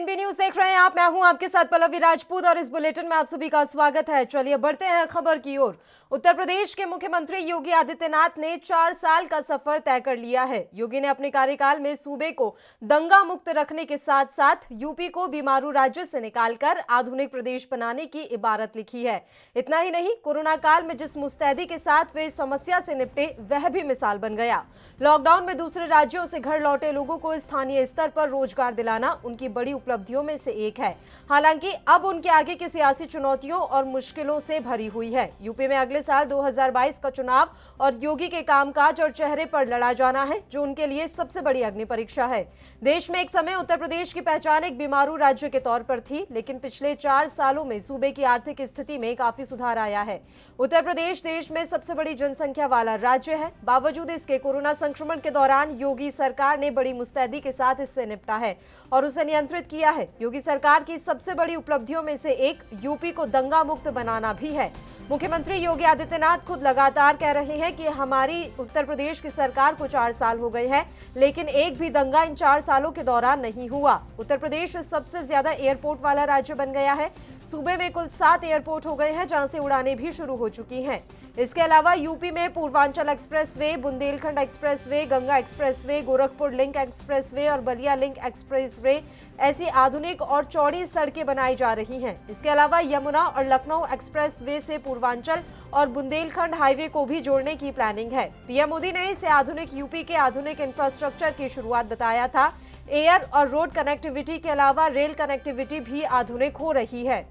NB news देख रहे हैं आप। मैं हूं आपके साथ पल्लवी राजपूत और इस बुलेटिन में आप सभी का स्वागत है। चलिए बढ़ते हैं खबर की ओर। उत्तर प्रदेश के मुख्यमंत्री योगी आदित्यनाथ ने 4 साल का सफर तय कर लिया है। योगी ने अपने कार्यकाल में सूबे को दंगा मुक्त रखने के साथ साथ यूपी को बीमारू राज्य से निकालकर आधुनिक प्रदेश बनाने की इबारत लिखी है। इतना ही नहीं, कोरोना काल में जिस मुस्तैदी के साथ वे समस्या से निपटे वह भी मिसाल बन गया। लॉकडाउन में दूसरे राज्यों से घर लौटे लोगों को स्थानीय स्तर पर रोजगार दिलाना उनकी बड़ी उपलब्धियों में से एक है। हालांकि अब उनके आगे की सियासी चुनौतियों और मुश्किलों से भरी हुई है। यूपी में अगले साल 2022 का चुनाव और योगी के कामकाज और चेहरे पर लड़ा जाना है, जो उनके लिए सबसे बड़ी अग्नि परीक्षा है। देश में एक समय उत्तर प्रदेश की पहचान एक बीमारू राज्य के तौर पर थी, लेकिन पिछले 4 सालों में सूबे की आर्थिक स्थिति में काफी सुधार आया है। उत्तर प्रदेश देश में सबसे बड़ी जनसंख्या वाला राज्य है। बावजूद इसके कोरोना संक्रमण के दौरान योगी सरकार ने बड़ी मुस्तैदी के साथ इससे निपटा है और उसे नियंत्रित किया है। योगी सरकार की सबसे बड़ी उपलब्धियों में से एक यूपी को दंगा मुक्त बनाना भी है। मुख्यमंत्री योगी आदित्यनाथ खुद लगातार कह रहे हैं कि हमारी उत्तर प्रदेश की सरकार को 4 साल हो गए हैं, लेकिन एक भी दंगा इन 4 सालों के दौरान नहीं हुआ। उत्तर प्रदेश सबसे ज्यादा एयरपोर्ट वाला राज्य बन गया है। सूबे में कुल 7 एयरपोर्ट हो गए हैं, जहां से उड़ानें भी शुरू हो चुकी हैं। इसके अलावा यूपी में Purvanchal expressway, Bundelkhand expressway, Ganga expressway, Gorakhpur link expressway और बलिया लिंक एक्सप्रेसवे ऐसी आधुनिक और चौड़ी सड़कें बनाई जा रही हैं। इसके अलावा यमुना और लखनऊ एक्सप्रेसवे से पूर्वांचल और बुंदेलखंड हाईवे को भी जोड़ने की प्लानिंग है। पीएम मोदी ने इसे आधुनिक यूपी के आधुनिक इंफ्रास्ट्रक्चर की शुरुआत बताया था। एयर और रोड कनेक्टिविटी के अलावा रेल कनेक्टिविटी भी आधुनिक हो रही है।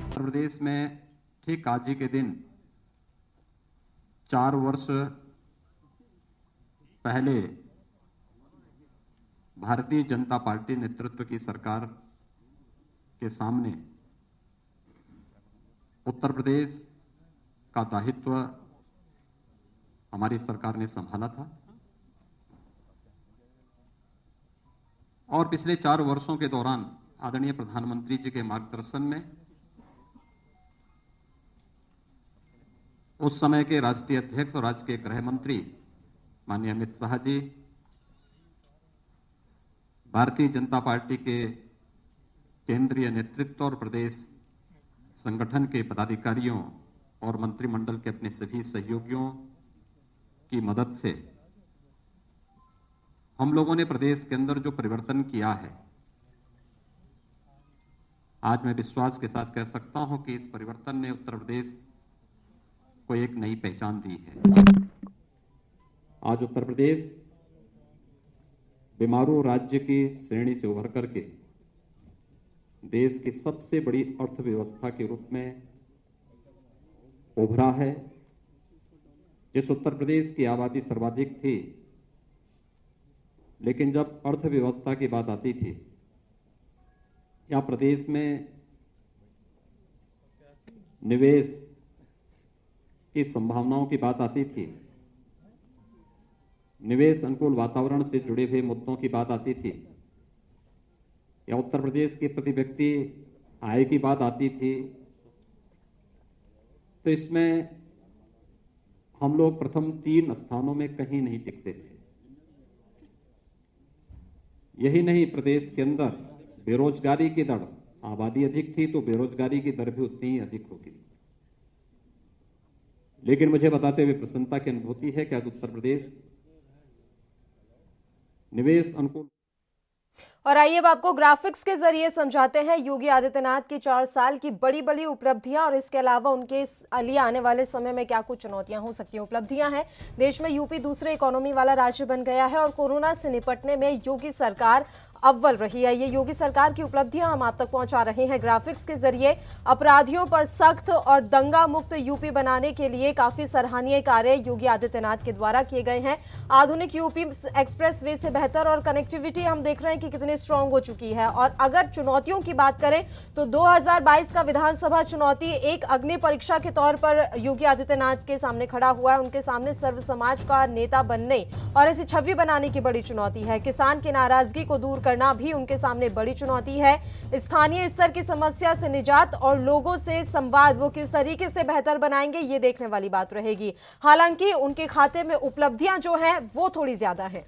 उत्तर प्रदेश में ठीक आज ही के दिन 4 वर्ष पहले भारतीय जनता पार्टी नेतृत्व की सरकार के सामने उत्तर प्रदेश का दायित्व हमारी सरकार ने संभाला था और पिछले 4 वर्षों के दौरान आदरणीय प्रधानमंत्री जी के मार्गदर्शन में उस समय के राष्ट्रीय अध्यक्ष और राज्य के गृह मंत्री माननीय अमित शाह जी, भारतीय जनता पार्टी के केंद्रीय नेतृत्व और प्रदेश संगठन के पदाधिकारियों और मंत्रिमंडल के अपने सभी सहयोगियों की मदद से हम लोगों ने प्रदेश के अंदर जो परिवर्तन किया है, आज मैं विश्वास के साथ कह सकता हूं कि इस परिवर्तन ने उत्तर प्रदेश को एक नई पहचान दी है। आज उत्तर प्रदेश बीमारू राज्य की श्रेणी से उभर करके देश की सबसे बड़ी अर्थव्यवस्था के रूप में उभरा है। जिस उत्तर प्रदेश की आबादी सर्वाधिक थी, लेकिन जब अर्थव्यवस्था की बात आती थी या प्रदेश में निवेश की संभावनाओं की बात आती थी, निवेश अनुकूल वातावरण से जुड़े हुए मुद्दों की बात आती थी, या उत्तर प्रदेश के प्रति व्यक्ति आय की बात आती थी, तो इसमें हम लोग प्रथम 3 स्थानों में कहीं नहीं टिकते थे। यही नहीं, प्रदेश के अंदर बेरोजगारी की दर, आबादी अधिक थी तो बेरोजगारी की दर भी उतनी ही अधिक होगी। लेकिन मुझे बताते हुए प्रसन्नता की अनुभूति है कि आज उत्तर प्रदेश निवेश अनुकूल। और आइए अब आपको ग्राफिक्स के जरिए समझाते हैं योगी आदित्यनाथ की 4 साल की बड़ी बड़ी उपलब्धियां और इसके अलावा उनके लिए आने वाले समय में क्या कुछ चुनौतियां हो सकती हैं। उपलब्धियां हैं, देश में यूपी दूसरे इकोनॉमी वाला राज्य बन गया है और कोरोना से निपटने में योगी सरकार अव्वल रही है। ये योगी सरकार की उपलब्धियां हम आप तक पहुंचा रहे हैं ग्राफिक्स के जरिए। अपराधियों पर सख्त और दंगा मुक्त यूपी बनाने के लिए काफी सराहनीय कार्य योगी आदित्यनाथ के द्वारा किए गए हैं। आधुनिक यूपी एक्सप्रेसवे से बेहतर और कनेक्टिविटी हम देख रहे हैं कि कितनी स्ट्रांग हो चुकी है। और अगर चुनौतियों की बात करें तो 2022 का विधानसभा चुनौती एक अग्नि परीक्षा के तौर पर योगी आदित्यनाथ के सामने खड़ा हुआ है। उनके सामने सर्व समाज का नेता बनने और ऐसी छवि बनाने की बड़ी चुनौती है। किसान की नाराजगी को दूर कर करना भी उनके सामने बड़ी चुनौती है। स्थानीय स्तर की समस्या से निजात और लोगों से संवाद वो किस तरीके से बेहतर बनाएंगे, ये देखने वाली बात रहेगी। हालांकि उनके खाते में उपलब्धियां जो हैं वो थोड़ी ज्यादा हैं।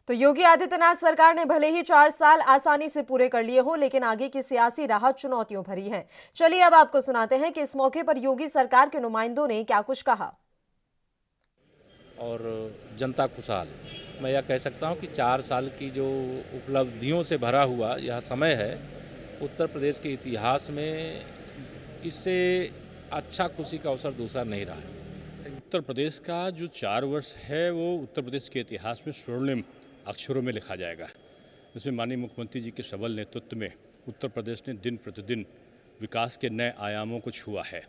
तो योगी आदित्यनाथ सरकार ने भले ही 4 साल आसानी से पूरे कर लिए हों, लेकिन आगे की सियासी राह चुनौतियों भरी है। चलिए अब आपको सुनाते हैं कि इस मौके पर योगी सरकार के नुमाइंदों ने क्या कुछ कहा। और जनता खुशहाल, मैं यह कह सकता हूं कि 4 साल की जो उपलब्धियों से भरा हुआ यह समय है, उत्तर प्रदेश के इतिहास में इससे अच्छा खुशी का अवसर दूसरा नहीं रहा है। उत्तर प्रदेश का जो 4 वर्ष है वो उत्तर प्रदेश के इतिहास में स्वर्णिम अक्षरों में लिखा जाएगा। इसमें माननीय मुख्यमंत्री जी के सबल नेतृत्व में उत्तर प्रदेश ने दिन प्रतिदिन विकास के नए आयामों को छुआ है।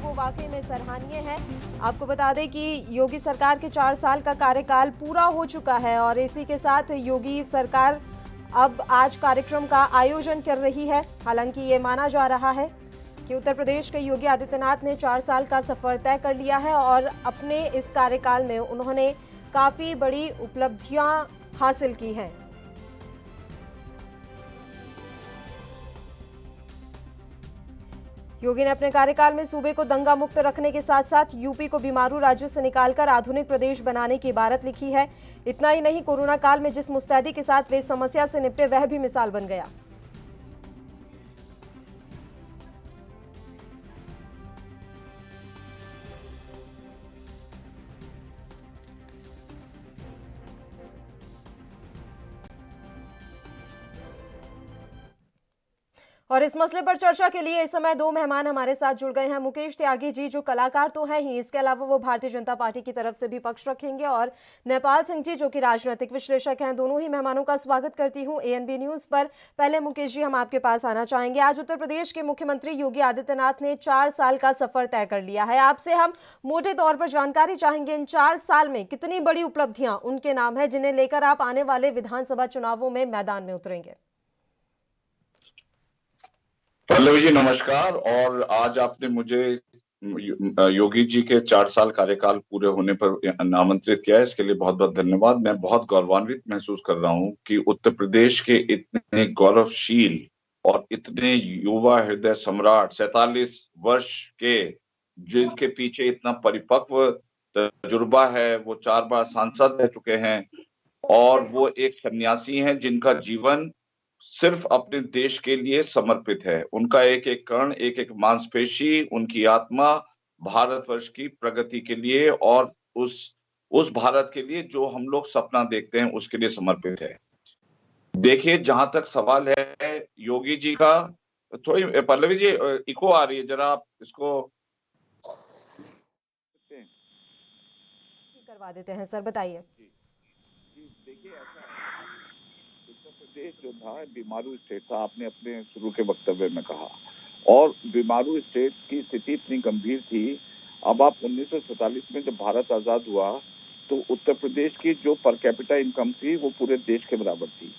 वो वाकई में सराहनीय है। आपको बता दें कि योगी सरकार के 4 साल का कार्यकाल पूरा हो चुका है और इसी के साथ योगी सरकार अब आज कार्यक्रम का आयोजन कर रही है। हालांकि ये माना जा रहा है कि उत्तर प्रदेश के योगी आदित्यनाथ ने 4 साल का सफर तय कर लिया है और अपने इस कार्यकाल में उन्होंने काफी बड़ी उपलब्धियां हासिल की हैं। योगी ने अपने कार्यकाल में सूबे को दंगा मुक्त रखने के साथ साथ यूपी को बीमारू राज्यों से निकालकर आधुनिक प्रदेश बनाने की इबारत लिखी है। इतना ही नहीं, कोरोना काल में जिस मुस्तैदी के साथ वे इस समस्या से निपटे वह भी मिसाल बन गया। और इस मसले पर चर्चा के लिए इस समय 2 मेहमान हमारे साथ जुड़ गए हैं। मुकेश त्यागी जी जो कलाकार तो हैं ही, इसके अलावा वो भारतीय जनता पार्टी की तरफ से भी पक्ष रखेंगे, और नेपाल सिंह जी जो कि राजनीतिक विश्लेषक हैं। दोनों ही मेहमानों का स्वागत करती हूं एएनबी न्यूज पर। पहले मुकेश जी, हम आपके पास आना चाहेंगे। आज उत्तर प्रदेश के मुख्यमंत्री योगी आदित्यनाथ ने 4 साल का सफर तय कर लिया है। आपसे हम मोटे तौर पर जानकारी चाहेंगे, इन 4 साल में कितनी बड़ी उपलब्धियां उनके नाम है जिन्हें लेकर आप आने वाले विधानसभा चुनावों में मैदान में उतरेंगे। पल्लवी जी नमस्कार। और आज आपने मुझे योगी जी के 4 साल कार्यकाल पूरे होने पर आमंत्रित किया है, इसके लिए बहुत बहुत धन्यवाद। मैं बहुत गौरवान्वित महसूस कर रहा हूं कि उत्तर प्रदेश के इतने गौरवशील और इतने युवा हृदय सम्राट 47 वर्ष के, जिनके पीछे इतना परिपक्व तजुर्बा है, वो 4 बार सांसद रह चुके हैं और वो एक सन्यासी हैं जिनका जीवन सिर्फ अपने देश के लिए समर्पित है। उनका एक एक कण, एक एक मांसपेशी, उनकी आत्मा भारतवर्ष की प्रगति के लिए और उस भारत के लिए जो हम लोग सपना देखते हैं उसके लिए समर्पित है। देखिए, जहां तक सवाल है योगी जी का, थोड़ी पल्लवी जी इको आ रही है, जरा आप इसको करवा देते हैं। सर बताइए। देखिए, ऐसा उत्तर प्रदेश जो था बीमारू स्टेट था, आपने अपने शुरू के वक्तव्य में कहा, और बीमारू स्टेट की स्थिति इतनी गंभीर थी। अब आप 1947 में जब भारत आजाद हुआ तो उत्तर प्रदेश की जो पर कैपिटा इनकम थी वो पूरे देश के बराबर थी,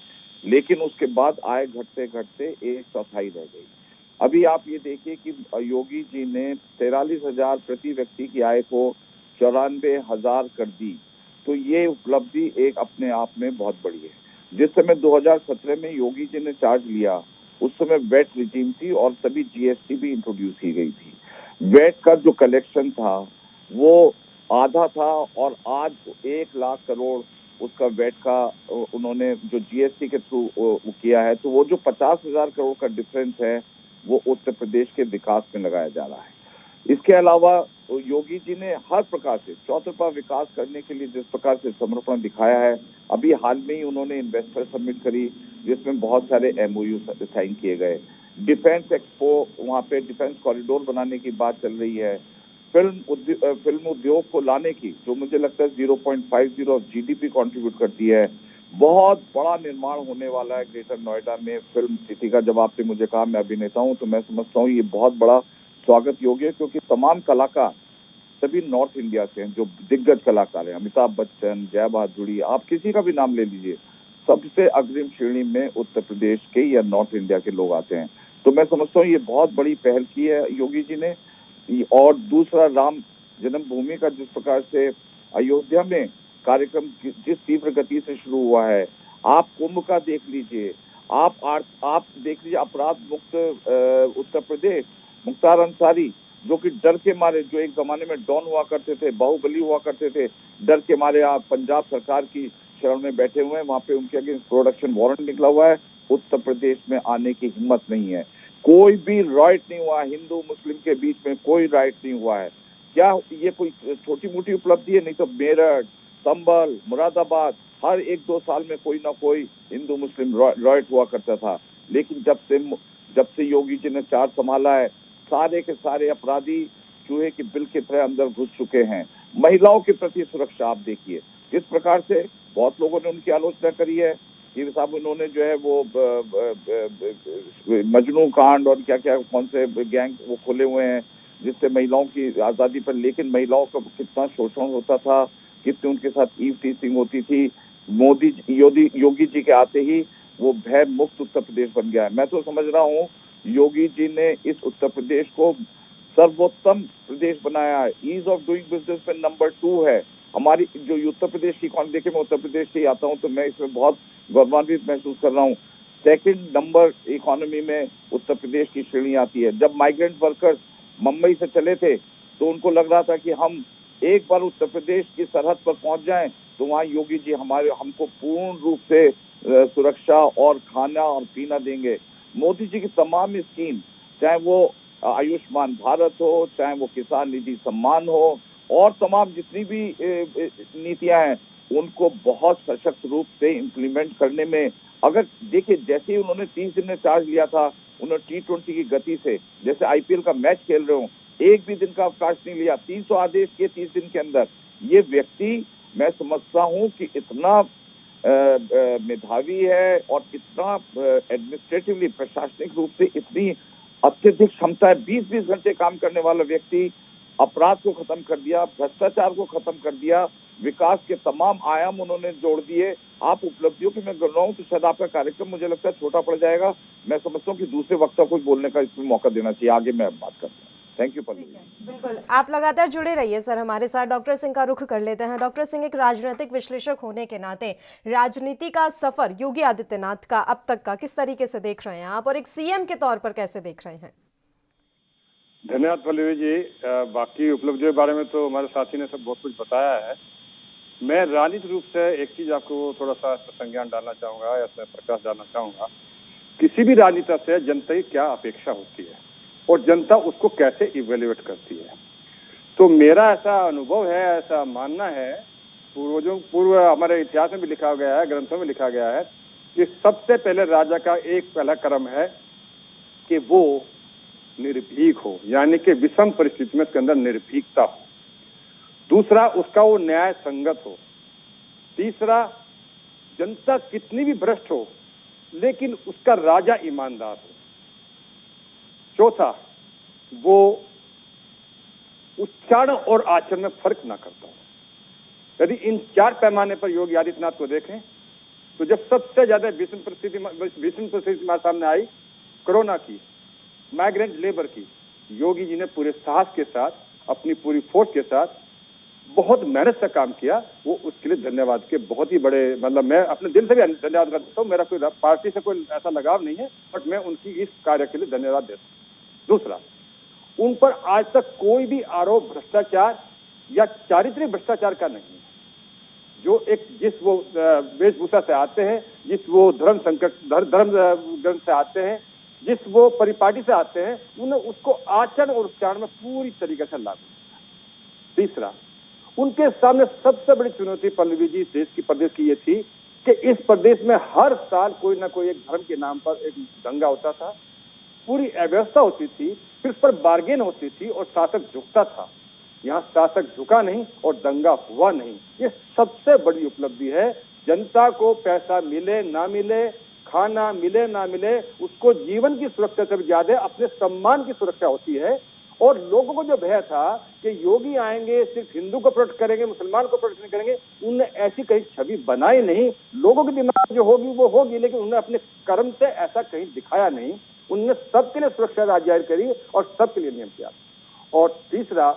लेकिन उसके बाद आय घटते घटते 1/4 रह गई। अभी आप ये देखिए कि योगी जी ने 43,000 प्रति व्यक्ति की आय को 94,000 कर दी, तो ये उपलब्धि एक अपने आप में बहुत बड़ी है। जिस समय 2017 में योगी जी ने चार्ज लिया, उस समय वेट रिजीम थी और तभी जीएसटी भी इंट्रोड्यूस की गई थी। वेट का जो कलेक्शन था वो आधा था और आज 1 लाख करोड़ उसका वेट का उन्होंने जो जीएसटी के थ्रू किया है, तो वो जो 50,000 करोड़ का डिफरेंस है वो उत्तर प्रदेश के विकास में लगाया जा रहा है। इसके अलावा योगी जी ने हर प्रकार से चौतरफा विकास करने के लिए जिस प्रकार से समर्पण दिखाया है, अभी हाल में ही उन्होंने इन्वेस्टर समिट करी जिसमें बहुत सारे एमओयू साइन किए गए। डिफेंस एक्सपो, वहाँ पे डिफेंस कॉरिडोर बनाने की बात चल रही है। फिल्म उद्योग को लाने की, जो मुझे लगता है 0.50 ऑफ जीडीपी कंट्रीब्यूट करती है। बहुत बड़ा निर्माण होने वाला है ग्रेटर नोएडा में फिल्म सिटी का। जब आपने मुझे कहा मैं अभिनेता हूँ, तो मैं समझता हूँ ये बहुत बड़ा स्वागत योग्य है, क्योंकि तमाम कलाकार सभी नॉर्थ इंडिया से हैं, जो दिग्गज कलाकार हैं। अमिताभ बच्चन, जया बहादुरी, आप किसी का भी नाम ले लीजिए, सबसे अग्रिम श्रेणी में उत्तर प्रदेश के या नॉर्थ इंडिया के लोग आते हैं। तो मैं समझता हूँ ये बहुत बड़ी पहल की है योगी जी ने। और दूसरा, राम जन्मभूमि का जिस प्रकार से अयोध्या में कार्यक्रम जिस तीव्र गति से शुरू हुआ है, आप कुंभ का देख लीजिए, आप देख लीजिए अपराध मुक्त उत्तर प्रदेश, मुख्तार अंसारी जो कि डर के मारे, जो एक जमाने में डॉन हुआ करते थे, बाहुबली हुआ करते थे, डर के मारे आप पंजाब सरकार की शरण में बैठे हुए हैं। वहां पे उनके अगेंस्ट प्रोडक्शन वारंट निकला हुआ है। उत्तर प्रदेश में आने की हिम्मत नहीं है। कोई भी राइट नहीं हुआ, हिंदू मुस्लिम के बीच में कोई राइट नहीं हुआ है। क्या ये कोई छोटी मोटी उपलब्धि है? नहीं तो मेरठ, संभल, मुरादाबाद हर 1-2 साल में कोई ना कोई हिंदू मुस्लिम राइट हुआ करता था। लेकिन जब से योगी जी ने चार्ज संभाला है, सारे के सारे अपराधी चूहे के बिल की तरह अंदर घुस चुके हैं। महिलाओं के प्रति सुरक्षा आप देखिए किस प्रकार से, बहुत लोगों ने उनकी आलोचना करी है कि साहब उन्होंने जो है वो मजनू कांड और क्या क्या कौन से गैंग वो खोले हुए हैं जिससे महिलाओं की आजादी पर, लेकिन महिलाओं का कितना शोषण होता था, कितनी उनके साथ ईव टीजिंग होती थी। योगी जी के आते ही वो भय मुक्त उत्तर प्रदेश बन गया है। मैं तो समझ रहा हूँ योगी जी ने इस उत्तर प्रदेश को सर्वोत्तम प्रदेश बनाया है। ईज ऑफ डूइंग बिजनेस में नंबर 2 है। हमारी जो उत्तर प्रदेश की इकॉनमी, देखिए मैं उत्तर प्रदेश से ही आता हूँ तो मैं इसमें बहुत गौरवान्वित महसूस कर रहा हूँ। 2nd नंबर इकोनॉमी में उत्तर प्रदेश की श्रेणी आती है। जब माइग्रेंट वर्कर्स मुंबई से चले थे तो उनको लग रहा था कि हम एक बार उत्तर प्रदेश की सरहद पर पहुंच जाएं तो वहाँ योगी जी हमको पूर्ण रूप से सुरक्षा और खाना और पीना देंगे। मोदी जी की तमाम स्कीम, चाहे वो आयुष्मान भारत हो, चाहे वो किसान निधि सम्मान हो, और तमाम जितनी भी नीतियां हैं उनको बहुत सशक्त रूप से इम्प्लीमेंट करने में, अगर देखिए जैसे ही उन्होंने 30 दिन में चार्ज लिया था, उन्होंने T20 की गति से जैसे IPL का मैच खेल रहे हो, एक भी दिन का अवकाश नहीं लिया, 300 आदेश किए 30 दिन के अंदर। ये व्यक्ति मैं समझता हूँ कि इतना मेधावी है और इतना एडमिनिस्ट्रेटिवली प्रशासनिक रूप से इतनी अत्यधिक क्षमता है। 20-20 घंटे काम करने वाला व्यक्ति अपराध को खत्म कर दिया, भ्रष्टाचार को खत्म कर दिया, विकास के तमाम आयाम उन्होंने जोड़ दिए। आप उपलब्धियों की मैं कर रहा हूँ तो शायद आपका कार्यक्रम मुझे लगता है छोटा पड़ जाएगा। मैं समझता हूँ कि दूसरे वक्ता को बोलने का इसमें मौका देना चाहिए। आगे मैं बात करता हूँ। Thank you Pallavi. बिल्कुल, आप लगातार जुड़े रहिए सर हमारे साथ। डॉक्टर सिंह का रुख कर लेते हैं। डॉक्टर सिंह, एक राजनीतिक विश्लेषक होने के नाते राजनीति का सफर योगी आदित्यनाथ का अब तक का किस तरीके से देख रहे हैं आप, और एक सीएम के तौर पर कैसे देख रहे हैं? धन्यवाद पल्लवी जी। बाकी उपलब्धियों के बारे में तो हमारे साथी ने सब बहुत कुछ बताया है। मैं राजनीतिक रूप से एक चीज आपको थोड़ा सा संज्ञान डालना चाहूंगा या प्रकाश डालना चाहूंगा। किसी भी राजनीति से जनता की क्या अपेक्षा होती है और जनता उसको कैसे इवेल्युएट करती है। तो मेरा ऐसा अनुभव है, ऐसा मानना है, पूर्व हमारे इतिहास में भी लिखा गया है, ग्रंथों में लिखा गया है कि सबसे पहले राजा का एक पहला कर्म है कि वो निर्भीक हो, यानी कि विषम परिस्थिति में उसके अंदर निर्भीकता हो। दूसरा, उसका वो न्याय संगत हो। तीसरा, जनता कितनी भी भ्रष्ट हो लेकिन उसका राजा ईमानदार हो। चौथा, वो उच्चारण और आचरण में फर्क ना करता हो। यदि इन 4 पैमाने पर योगी आदित्यनाथ को देखें तो जब सबसे ज्यादा विषम परिस्थिति हमारे सामने आई, कोरोना की, माइग्रेंट लेबर की, योगी जी ने पूरे साहस के साथ, अपनी पूरी फोर्स के साथ बहुत मेहनत से काम किया। वो उसके लिए धन्यवाद के बहुत ही बड़े, मतलब मैं अपने दिल से भी धन्यवाद करता हूँ। मेरा कोई पार्टी से कोई ऐसा लगाव नहीं है, बट मैं उनकी इस कार्य के लिए धन्यवाद देता हूँ। दूसरा, उन पर आज तक कोई भी आरोप भ्रष्टाचार या चारित्रिक भ्रष्टाचार का नहीं है। जो एक जिस वो वेशभूषा से आते हैं, जिस वो धर्म ग्रंथ से आते हैं, जिस वो परिपाटी से आते हैं, उन्हें उसको आचरण और उच्चारण में पूरी तरीके से लागू किया। तीसरा, उनके सामने सबसे बड़ी चुनौती पल्लवी जी देश की प्रदेश की ये थी कि इस प्रदेश में हर साल कोई ना कोई एक धर्म के नाम पर एक दंगा होता था, पूरी अव्यवस्था होती थी, फिर उस पर बार्गेन होती थी और शासक झुकता था। यहाँ शासक झुका नहीं और दंगा हुआ नहीं। ये सबसे बड़ी उपलब्धि है। जनता को पैसा मिले ना मिले, खाना मिले ना मिले, उसको जीवन की सुरक्षा से ज्यादा अपने सम्मान की सुरक्षा होती है। और लोगों को जो भय था कि योगी आएंगे सिर्फ हिंदू को प्रोटेक्ट करेंगे, मुसलमान को प्रोटेक्ट नहीं करेंगे, उनने ऐसी कहीं छवि बनाई नहीं। लोगों के दिमाग में जो होगी वो होगी, लेकिन उन्होंने अपने कर्म से ऐसा कहीं दिखाया नहीं। उनने सबके लिए सुरक्षा जाहिर करी और सबके लिए नियम किया। और तीसरा,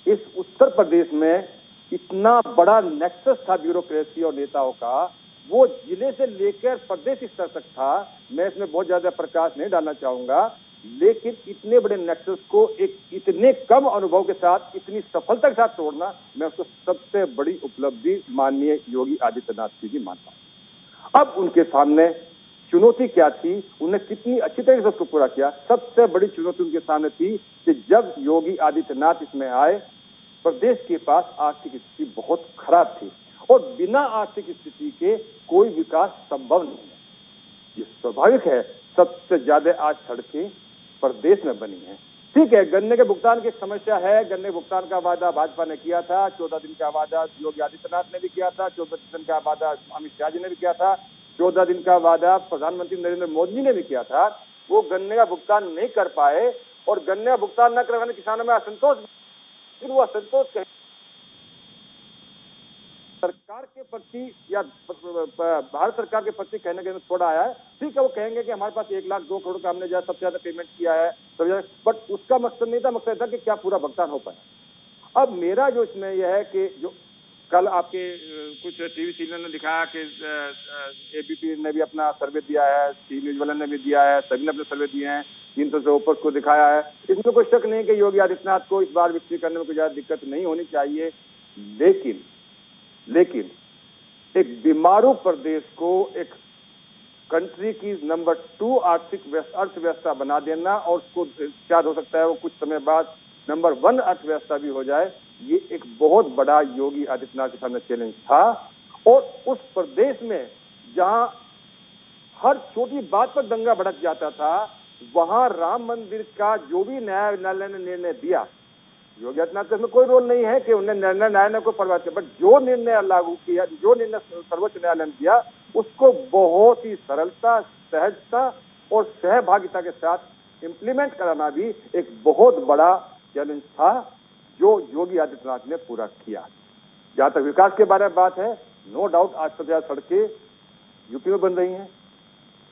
इस उत्तर प्रदेश में इतना बड़ा नेक्सस था ब्यूरोक्रेसी और नेताओं का, वो जिले से लेकर प्रदेश स्तर तक था। मैं इसमें बहुत ज्यादा प्रकाश नहीं डालना चाहूंगा, लेकिन इतने बड़े नेक्सस को एक इतने कम अनुभव के साथ इतनी सफलता के साथ तोड़ना, मैं उसको सबसे बड़ी उपलब्धि माननीय योगी आदित्यनाथ जी की मानता हूं। अब उनके सामने चुनौती क्या थी, उन्हें कितनी अच्छी तरीके से उसको पूरा किया। सबसे बड़ी चुनौती उनके सामने थी कि जब योगी आदित्यनाथ इसमें आए, प्रदेश के पास आर्थिक स्थिति बहुत खराब थी और बिना आर्थिक स्थिति के कोई विकास संभव नहीं है। ये स्वाभाविक है, सबसे ज्यादा आज सड़कें प्रदेश में बनी है। ठीक है, गन्ने के भुगतान की समस्या है, गन्ने भुगतान का वादा भाजपा ने किया था, 14 दिन का वादा योगी आदित्यनाथ ने भी किया था, 14 दिन का वादा अमित शाह जी ने भी किया था, 14 दिन का वादा प्रधानमंत्री नरेंद्र मोदी ने भी किया था। वो गन्ने का भुगतान नहीं कर पाए और गन्ने का भुगतान न करवाने किसानों में असंतोष, फिर वो असंतोष सरकार के प्रति या भारत सरकार के प्रति कहने के थोड़ा आया है। ठीक है, वो कहेंगे कि हमारे पास 1 लाख 2 करोड़ का हमने सबसे ज्यादा पेमेंट किया है, बट उसका मकसद नहीं था, मकसद था कि क्या पूरा भुगतान हो पाए। अब मेरा जो इसमें यह है कि जो कल आपके कुछ टीवी चैनल ने दिखाया कि एबीपी ने भी अपना सर्वे दिया है, टी न्यूज वाले ने भी दिया है, सभी ने अपने सर्वे दिए हैं, 300 से ऊपर को दिखाया है। इसमें कोई शक नहीं कि योगी आदित्यनाथ को इस बार विकसित करने में कोई ज्यादा दिक्कत नहीं होनी चाहिए, लेकिन एक बीमारू प्रदेश को एक कंट्री की नंबर 2 आर्थिक अर्थव्यवस्था बना देना और उसको शायद हो सकता है वो कुछ समय बाद नंबर 1 अर्थव्यवस्था भी हो जाए, ये एक बहुत बड़ा योगी आदित्यनाथ के सामने चैलेंज था। और उस प्रदेश में जहां हर छोटी बात पर दंगा भड़क जाता था, वहां राम मंदिर का जो भी न्यायालय ने निर्णय दिया, योगी आदित्यनाथ का इसमें कोई रोल नहीं है कि उन्हें न्यायालय को परवाह किया, बट जो निर्णय लागू किया, जो निर्णय सर्वोच्च न्यायालय ने दिया, उसको बहुत ही सरलता, सहजता और सहभागिता के साथ इम्प्लीमेंट कराना भी एक बहुत बड़ा चैलेंज था, जो योगी आदित्यनाथ ने पूरा किया। जहां तक विकास के बारे में बात है, नो डाउट आज सबसे ज्यादा सड़कें यूपी में बन रही हैं,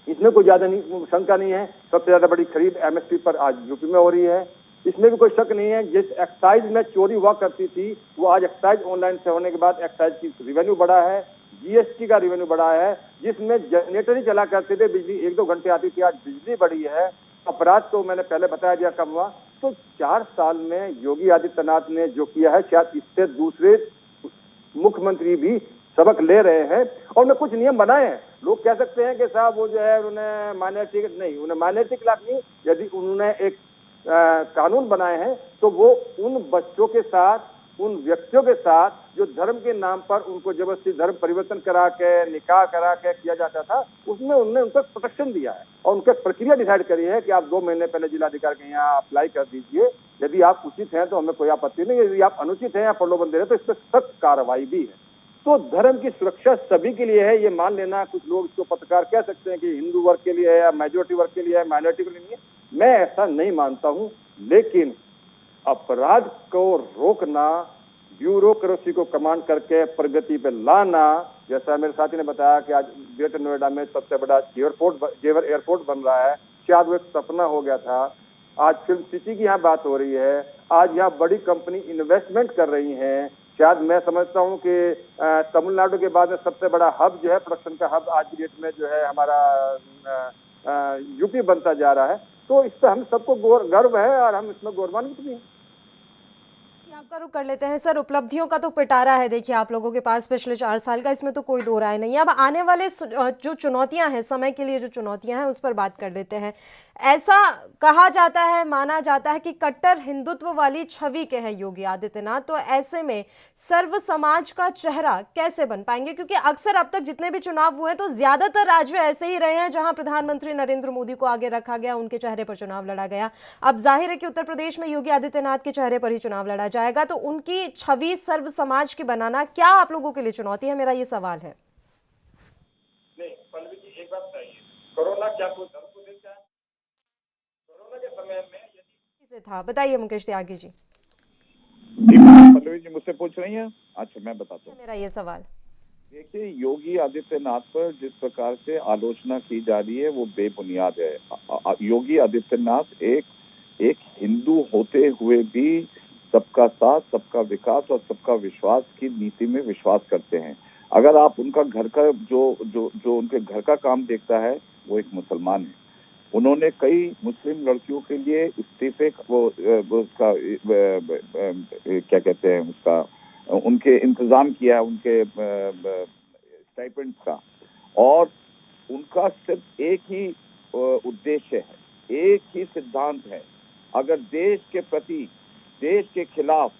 इसमें कोई ज्यादा नहीं शंका नहीं है। सबसे ज्यादा बड़ी खरीद एमएसपी पर आज यूपी में हो रही है, इसमें भी कोई शक नहीं है। जिस एक्साइज में चोरी हुआ करती थी, वो आज एक्साइज ऑनलाइन से होने के बाद एक्साइज की रेवेन्यू बढ़ा है, जीएसटी का रेवेन्यू बढ़ा है। जिसमें जनरेटर ही चला करते थे, बिजली 1-2 घंटे आती थी, आज बिजली बढ़ी है। अपराध तो मैंने पहले बताया दिया कम हुआ। तो 4 साल में योगी आदित्यनाथ ने जो किया है, शायद इससे दूसरे मुख्यमंत्री भी सबक ले रहे हैं और उन्हें कुछ नियम बनाए हैं। लोग कह सकते हैं कि साहब वो जो है उन्हें माइनॉरिटी नहीं, उन्हें माइनॉरिटी के खिलाफ नहीं, यदि उन्होंने एक कानून बनाए हैं तो वो उन बच्चों के साथ, उन व्यक्तियों के साथ जो धर्म के नाम पर उनको जबरदस्ती धर्म परिवर्तन करा के, निकाह करा के किया जाता था, उसमें उन्होंने उनको प्रोटेक्शन दिया है और उनकी प्रक्रिया डिसाइड करी है कि आप 2 महीने पहले जिलाधिकारी के यहाँ अप्लाई कर दीजिए। यदि आप उचित हैं तो हमें कोई आपत्ति नहीं, यदि आप अनुचित हैं या प्रलोभन दे रहे हैं तो इस पर सख्त कार्रवाई भी है। तो धर्म की सुरक्षा सभी के लिए है, ये मान लेना। कुछ लोग इसको पत्रकार कह सकते हैं कि हिंदू वर्ग के लिए है या मेजोरिटी वर्ग के लिए है, माइनॉरिटी के लिए नहीं है। मैं ऐसा नहीं मानता हूं, लेकिन अपराध को रोकना, ब्यूरोक्रेसी को कमांड करके प्रगति पे लाना, जैसा मेरे साथी ने बताया कि आज ग्रेटर नोएडा में सबसे बड़ा जेवर एयरपोर्ट बन रहा है, शायद वो एक सपना हो गया था। आज फिल्म सिटी की यहाँ बात हो रही है, आज यहाँ बड़ी कंपनी इन्वेस्टमेंट कर रही हैं। शायद मैं समझता हूँ कि तमिलनाडु के बाद में सबसे बड़ा हब जो है, प्रोडक्शन का हब आज की डेट में जो है हमारा यूपी बनता जा रहा है। तो इस पर हम सबको गर्व है और हम इसमें गौरवान्वित भी हैं। आपका रुख कर लेते हैं सर। उपलब्धियों का तो पिटारा है देखिए आप लोगों के पास पिछले 4 साल का, इसमें तो कोई दो राय नहीं है। अब आने वाले जो चुनौतियां हैं, समय के लिए जो चुनौतियां हैं, उस पर बात कर लेते हैं। ऐसा कहा जाता है, माना जाता है कि कट्टर हिंदुत्व वाली छवि के हैं योगी आदित्यनाथ, तो ऐसे में सर्व समाज का चेहरा कैसे बन पाएंगे? क्योंकि अक्सर अब तक जितने भी चुनाव हुए तो ज्यादातर राज्य ऐसे ही रहे हैं जहां प्रधानमंत्री नरेंद्र मोदी को आगे रखा गया, उनके चेहरे पर चुनाव लड़ा गया। अब जाहिर है कि उत्तर प्रदेश में योगी आदित्यनाथ के चेहरे पर ही चुनाव लड़ा जाएगा, तो उनकी छवि सर्व समाज की बनाना क्या आप लोगों के लिए चुनौती है? मेरा ये सवाल है। नहीं पल्लवी जी, एक बात बताइए, कोरोना क्या कोई धर्म को देता है? कोरोना के समय में से था। बताइए मुकेश त्यागी जी। जी पल्लवी जी मुझसे पूछ रही हैं। अच्छा मैं बताता हूँ। मेरा ये सवाल, देखिए योगी आदित्यनाथ पर जिस प्रकार से आलोचना की जा रही है वो बेबुनियाद है। योगी आदित्यनाथ एक हिंदू होते हुए भी सबका साथ, सबका विकास और सबका विश्वास की नीति में विश्वास करते हैं। अगर आप उनका घर का जो उनके घर का काम देखता है वो एक मुसलमान है। उन्होंने कई मुस्लिम लड़कियों के लिए इस्तीफे वो उसका क्या कहते हैं उसका उनके इंतजाम किया उनके स्टाइपेंड्स का। और उनका सिर्फ एक ही उद्देश्य है, एक ही सिद्धांत है। अगर देश के प्रति, देश के खिलाफ,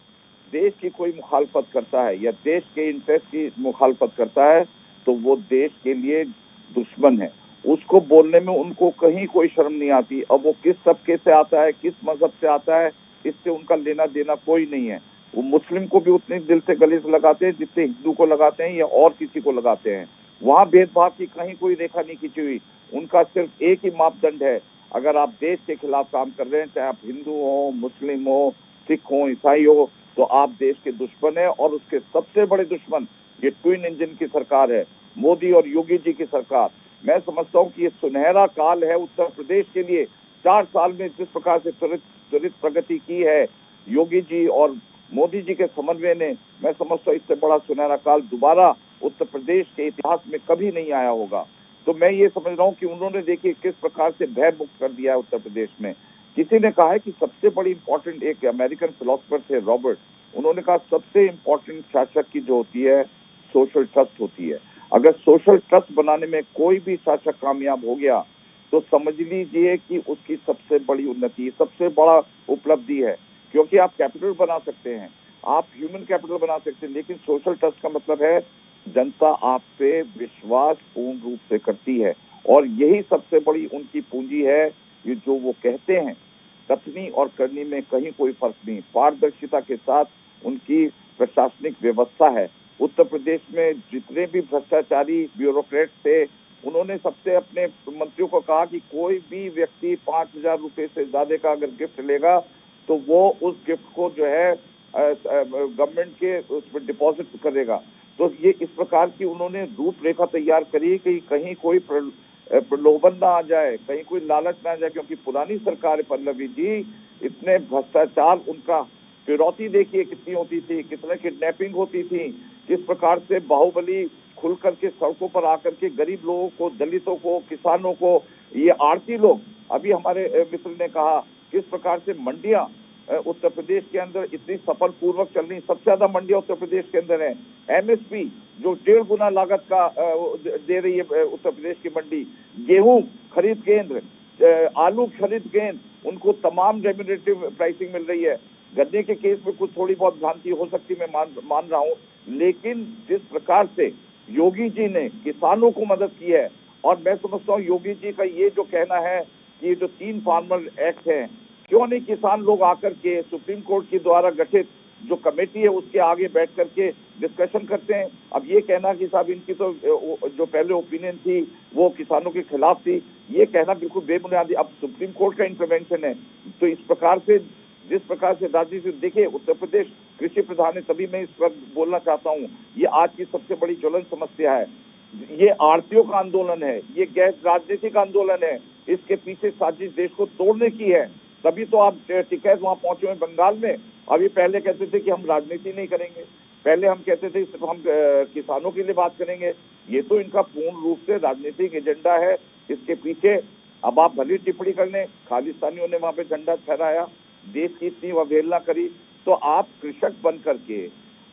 देश की कोई मुखालफत करता है या देश के इंटरेस्ट की मुखालफत करता है तो वो देश के लिए दुश्मन है। उसको बोलने में उनको कहीं कोई शर्म नहीं आती। अब वो किस तबके से आता है, किस मजहब से आता है, इससे उनका लेना देना कोई नहीं है। वो मुस्लिम को भी उतने दिल से गले से लगाते हैं जितने हिंदू को लगाते हैं या और किसी को लगाते हैं। वहां भेदभाव की कहीं कोई रेखा नहीं खींची हुई। उनका सिर्फ एक ही मापदंड है, अगर आप देश के खिलाफ काम कर रहे हैं, चाहे आप हिंदू हो, मुस्लिम हो, सिख हो, ईसाई हो, तो आप देश के दुश्मन है। और उसके सबसे बड़े दुश्मन ये ट्विन इंजन की सरकार है, मोदी और योगी जी की सरकार। मैं समझता हूँ कि ये सुनहरा काल है उत्तर प्रदेश के लिए। 4 साल में जिस प्रकार से त्वरित प्रगति की है योगी जी और मोदी जी के समन्वय ने, मैं समझता हूँ इससे बड़ा सुनहरा काल दोबारा उत्तर प्रदेश के इतिहास में कभी नहीं आया होगा। तो मैं ये समझ रहा हूँ कि उन्होंने देखिए किस प्रकार से भय मुक्त कर दिया है उत्तर प्रदेश में। किसी ने कहा है कि सबसे बड़ी इंपॉर्टेंट, एक अमेरिकन फिलोसफर थे रॉबर्ट, उन्होंने कहा सबसे इंपॉर्टेंट शासक की जो होती है सोशल ट्रस्ट होती है। अगर सोशल ट्रस्ट बनाने में कोई भी शासक कामयाब हो गया तो समझ लीजिए कि उसकी सबसे बड़ी उन्नति, सबसे बड़ा उपलब्धि है। क्योंकि आप कैपिटल बना सकते हैं, आप ह्यूमन कैपिटल बना सकते हैं, लेकिन सोशल ट्रस्ट का मतलब है जनता आप पे विश्वास पूर्ण रूप से करती है। और यही सबसे बड़ी उनकी पूंजी है। ये जो वो कहते हैं कथनी और करनी में कहीं कोई फर्क नहीं, पारदर्शिता के साथ उनकी प्रशासनिक व्यवस्था है। उत्तर प्रदेश में जितने भी भ्रष्टाचारी ब्यूरोक्रेट थे, उन्होंने सबसे अपने मंत्रियों को कहा कि कोई भी व्यक्ति 5,000 रुपए से ज्यादा का अगर गिफ्ट लेगा तो वो उस गिफ्ट को जो है गवर्नमेंट के उसमें डिपॉजिट करेगा। तो ये इस प्रकार की उन्होंने रूपरेखा तैयार करी कि कहीं कोई प्रलोभन ना आ जाए, कहीं कोई लालच ना आ जाए। क्योंकि पुरानी सरकार पल्लवी जी, इतने भ्रष्टाचार, उनका फिरौती देखिए कितनी होती थी, कितने किडनैपिंग होती थी, किस प्रकार से बाहुबली खुल करके सड़कों पर आकर के गरीब लोगों को, दलितों को, किसानों को, ये आड़ती लोग, अभी हमारे मित्र ने कहा किस प्रकार से मंडियां उत्तर प्रदेश के अंदर इतनी सफल पूर्वक चल रही। सबसे ज्यादा मंडियां उत्तर प्रदेश के अंदर है। एमएसपी जो 1.5 गुना लागत का दे रही है उत्तर प्रदेश की मंडी, गेहूं खरीद केंद्र, आलू खरीद केंद्र, उनको तमाम रेम्यूनरेटिव प्राइसिंग मिल रही है। गन्ने के केस में कुछ थोड़ी बहुत भ्रांति हो सकती, मैं मान रहा हूं, लेकिन जिस प्रकार से योगी जी ने किसानों को मदद की है, और मैं समझता हूँ योगी जी का ये जो कहना है कि ये जो 3 फार्मर एक्ट है, क्यों नहीं किसान लोग आकर के सुप्रीम कोर्ट के द्वारा गठित जो कमेटी है उसके आगे बैठ करके डिस्कशन करते हैं। अब ये कहना कि साहब इनकी तो जो पहले ओपिनियन थी वो किसानों के खिलाफ थी, ये कहना बिल्कुल बेबुनियादी। अब सुप्रीम कोर्ट का इंटरवेंशन है। तो इस प्रकार से जिस प्रकार से राजनीति, देखिए उत्तर प्रदेश कृषि प्रधान है, तभी मैं इस पर बोलना चाहता हूँ। ये आज की सबसे बड़ी ज्वलंत समस्या है। ये आड़तियों का आंदोलन है, ये गैर राजनीतिक आंदोलन है। इसके पीछे साजिश देश को तोड़ने की है। तभी तो आप टिकैत वहां पहुंचे हुए बंगाल में। अभी पहले कहते थे कि हम राजनीति नहीं करेंगे, पहले हम कहते थे सिर्फ हम किसानों के लिए बात करेंगे। ये तो इनका पूर्ण रूप से राजनीतिक एजेंडा है। इसके पीछे अब आप भली टिप्पणी कर लें, खालिस्तानियों ने वहां पे झंडा फहराया, देश की इतनी अवहेलना करी, तो आप कृषक बन करके,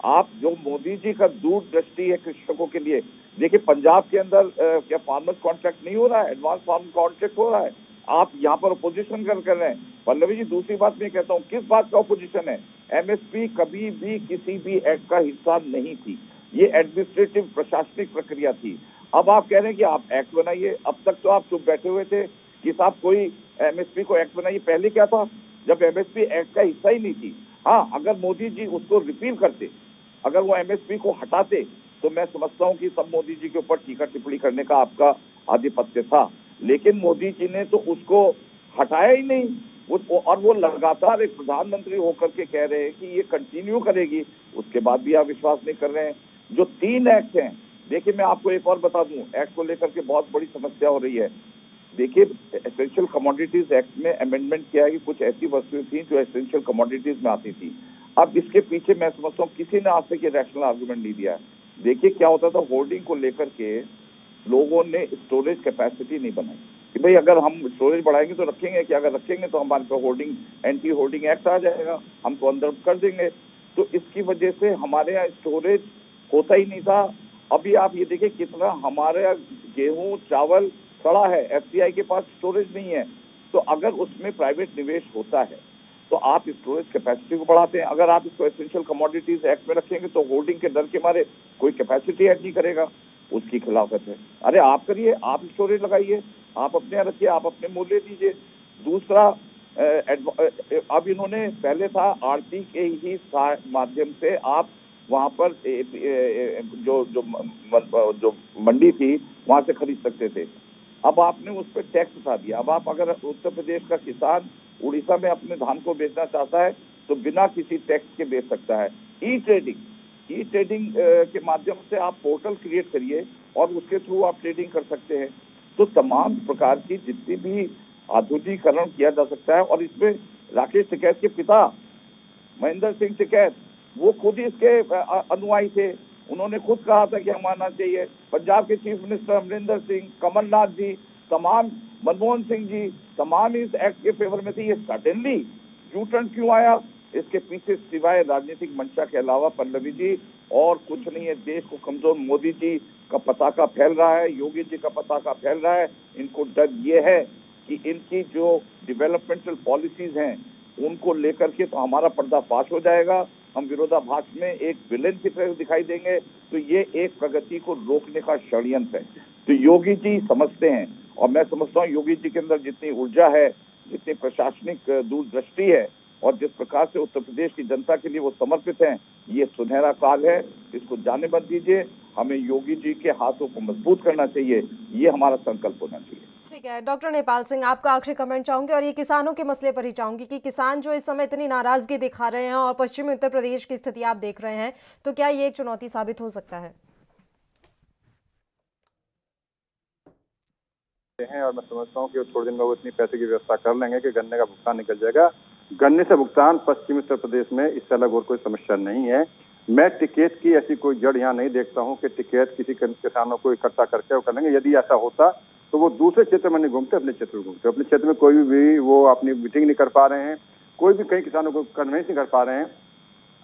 आप जो मोदी जी का दूरदृष्टि है कृषकों के लिए, देखिए पंजाब के अंदर क्या फार्मर्स कॉन्ट्रैक्ट नहीं हो रहा है, एडवांस फार्म कॉन्ट्रैक्ट हो रहा है। आप यहाँ पर अपोजिशन कर रहे हैं। पल्लवी जी दूसरी बात मैं कहता हूँ, किस बात का अपोजिशन है? एमएसपी कभी भी किसी भी एक्ट का हिस्सा नहीं थी, ये एडमिनिस्ट्रेटिव प्रशासनिक प्रक्रिया थी। अब आप कह रहे हैं कि आप एक्ट बनाइए। अब तक तो आप चुप बैठे हुए थे कि साहब कोई एमएसपी को एक्ट बनाइए। पहले क्या था, जब एमएसपी एक्ट का हिस्सा ही नहीं थी। हाँ, अगर मोदी जी उसको रिपील करते, अगर वो एमएसपी को हटाते, तो मैं समझता हूँ कि तब मोदी जी के ऊपर टीका टिप्पणी करने का आपका आधिपत्य था। लेकिन मोदी जी ने तो उसको हटाया ही नहीं, और वो लगातार एक प्रधानमंत्री होकर के कह रहे हैं कि ये कंटिन्यू करेगी, उसके बाद भी आप विश्वास नहीं कर रहे हैं। जो 3 एक्ट हैं, देखिए मैं आपको एक और बता दूं, एक्ट को लेकर के बहुत बड़ी समस्या हो रही है। देखिए एसेंशियल कमोडिटीज एक्ट में अमेंडमेंट किया है कि कुछ ऐसी वस्तुएं थी जो एसेंशियल कमोडिटीज में आती थी। अब इसके पीछे मैं समझता हूँ किसी ने आज तक ये रैशनल आर्गुमेंट नहीं दिया है। देखिए क्या होता था, होर्डिंग को लेकर के लोगों ने स्टोरेज कैपेसिटी नहीं बनाई कि भाई अगर हम स्टोरेज बढ़ाएंगे तो रखेंगे कि अगर रखेंगे तो हमारे पे होर्डिंग एंटी होर्डिंग एक्ट आ जाएगा, हम तो अंदर कर देंगे। तो इसकी वजह से हमारे यहाँ स्टोरेज होता ही नहीं था। अभी आप ये देखिए कितना हमारे गेहूं चावल खड़ा है, एफसीआई के पास स्टोरेज नहीं है। तो अगर उसमें प्राइवेट निवेश होता है तो आप स्टोरेज कैपेसिटी को बढ़ाते हैं। अगर आप इसको एसेंशियल कमोडिटीज एक्ट में रखेंगे तो होर्डिंग के डर के मारे कोई कैपेसिटी ऐड नहीं करेगा, उसकी खिलाफत है। अरे आप करिए, आप स्टोरेज लगाइए, आप अपने यहाँ रखिए, आप अपने मूल्य दीजिए। दूसरा, अब इन्होंने पहले था आरती के ही माध्यम से आप वहां पर जो मंडी थी वहां से खरीद सकते थे। अब आपने उस पर टैक्स उठा दिया। अब आप अगर उत्तर प्रदेश का किसान उड़ीसा में अपने धान को बेचना चाहता है तो बिना किसी टैक्स के बेच सकता है। ई ट्रेडिंग के माध्यम से आप पोर्टल क्रिएट करिए और उसके थ्रू आप ट्रेडिंग कर सकते हैं। तो तमाम प्रकार की जितनी भी आधुनिकीकरण किया जा सकता है। और इसमें राकेश टिकैत के पिता महेंद्र सिंह टिकैत वो खुद ही इसके अनुयायी थे। उन्होंने खुद कहा था कि हम आना चाहिए। पंजाब के चीफ मिनिस्टर अमरिंदर सिंह, कमलनाथ जी, तमाम मनमोहन सिंह जी, तमाम इस एक्ट के फेवर में थे। ये सडनली यू टर्न क्यों आया? इसके पीछे सिवाय राजनीतिक मंशा के अलावा पल्लवी जी और कुछ नहीं है। देश को कमजोर मोदी जी का पताका फैल रहा है, योगी जी का पताका फैल रहा है। इनको डर ये है कि इनकी जो डेवलपमेंटल पॉलिसीज हैं उनको लेकर के तो हमारा पर्दाफाश हो जाएगा, हम विरोधाभास में एक विलेन की तरह दिखाई देंगे। तो ये एक प्रगति को रोकने का षड्यंत्र है। तो योगी जी समझते हैं, और मैं समझता हूँ योगी जी के अंदर जितनी ऊर्जा है, जितनी प्रशासनिक दूरदृष्टि है और जिस प्रकार से उत्तर प्रदेश की जनता के लिए वो समर्पित हैं, ये सुनहरा काल है। इसको जाने मत दीजिए। हमें योगी जी के हाथों को मजबूत करना चाहिए, ये हमारा संकल्प होना चाहिए। ठीक है डॉक्टर नेपाल सिंह, आपका आखिरी कमेंट चाहूंगी और ये किसानों के मसले पर ही चाहूंगी कि किसान जो इस समय इतनी नाराजगी दिखा रहे हैं और पश्चिमी उत्तर प्रदेश की स्थिति आप देख रहे हैं, तो क्या ये एक चुनौती साबित हो सकता है? और मैं समझता हूँ कि थोड़े दिन में वो इतनी पैसे की व्यवस्था कर लेंगे कि गन्ने का भुगतान निकल जाएगा। गन्ने से भुगतान पश्चिमी उत्तर प्रदेश में इससे अलग और कोई समस्या नहीं है। मैं टिकैत की ऐसी कोई जड़ यहाँ नहीं देखता हूँ कि टिकैत किसी किसानों को इकट्ठा करके वो कर लेंगे। यदि ऐसा होता तो वो दूसरे क्षेत्र में नहीं घूमते, अपने क्षेत्र में घूमते। अपने क्षेत्र में कोई भी वो अपनी मीटिंग नहीं कर पा रहे हैं, कोई भी कई किसानों को कन्विंस नहीं कर पा रहे हैं।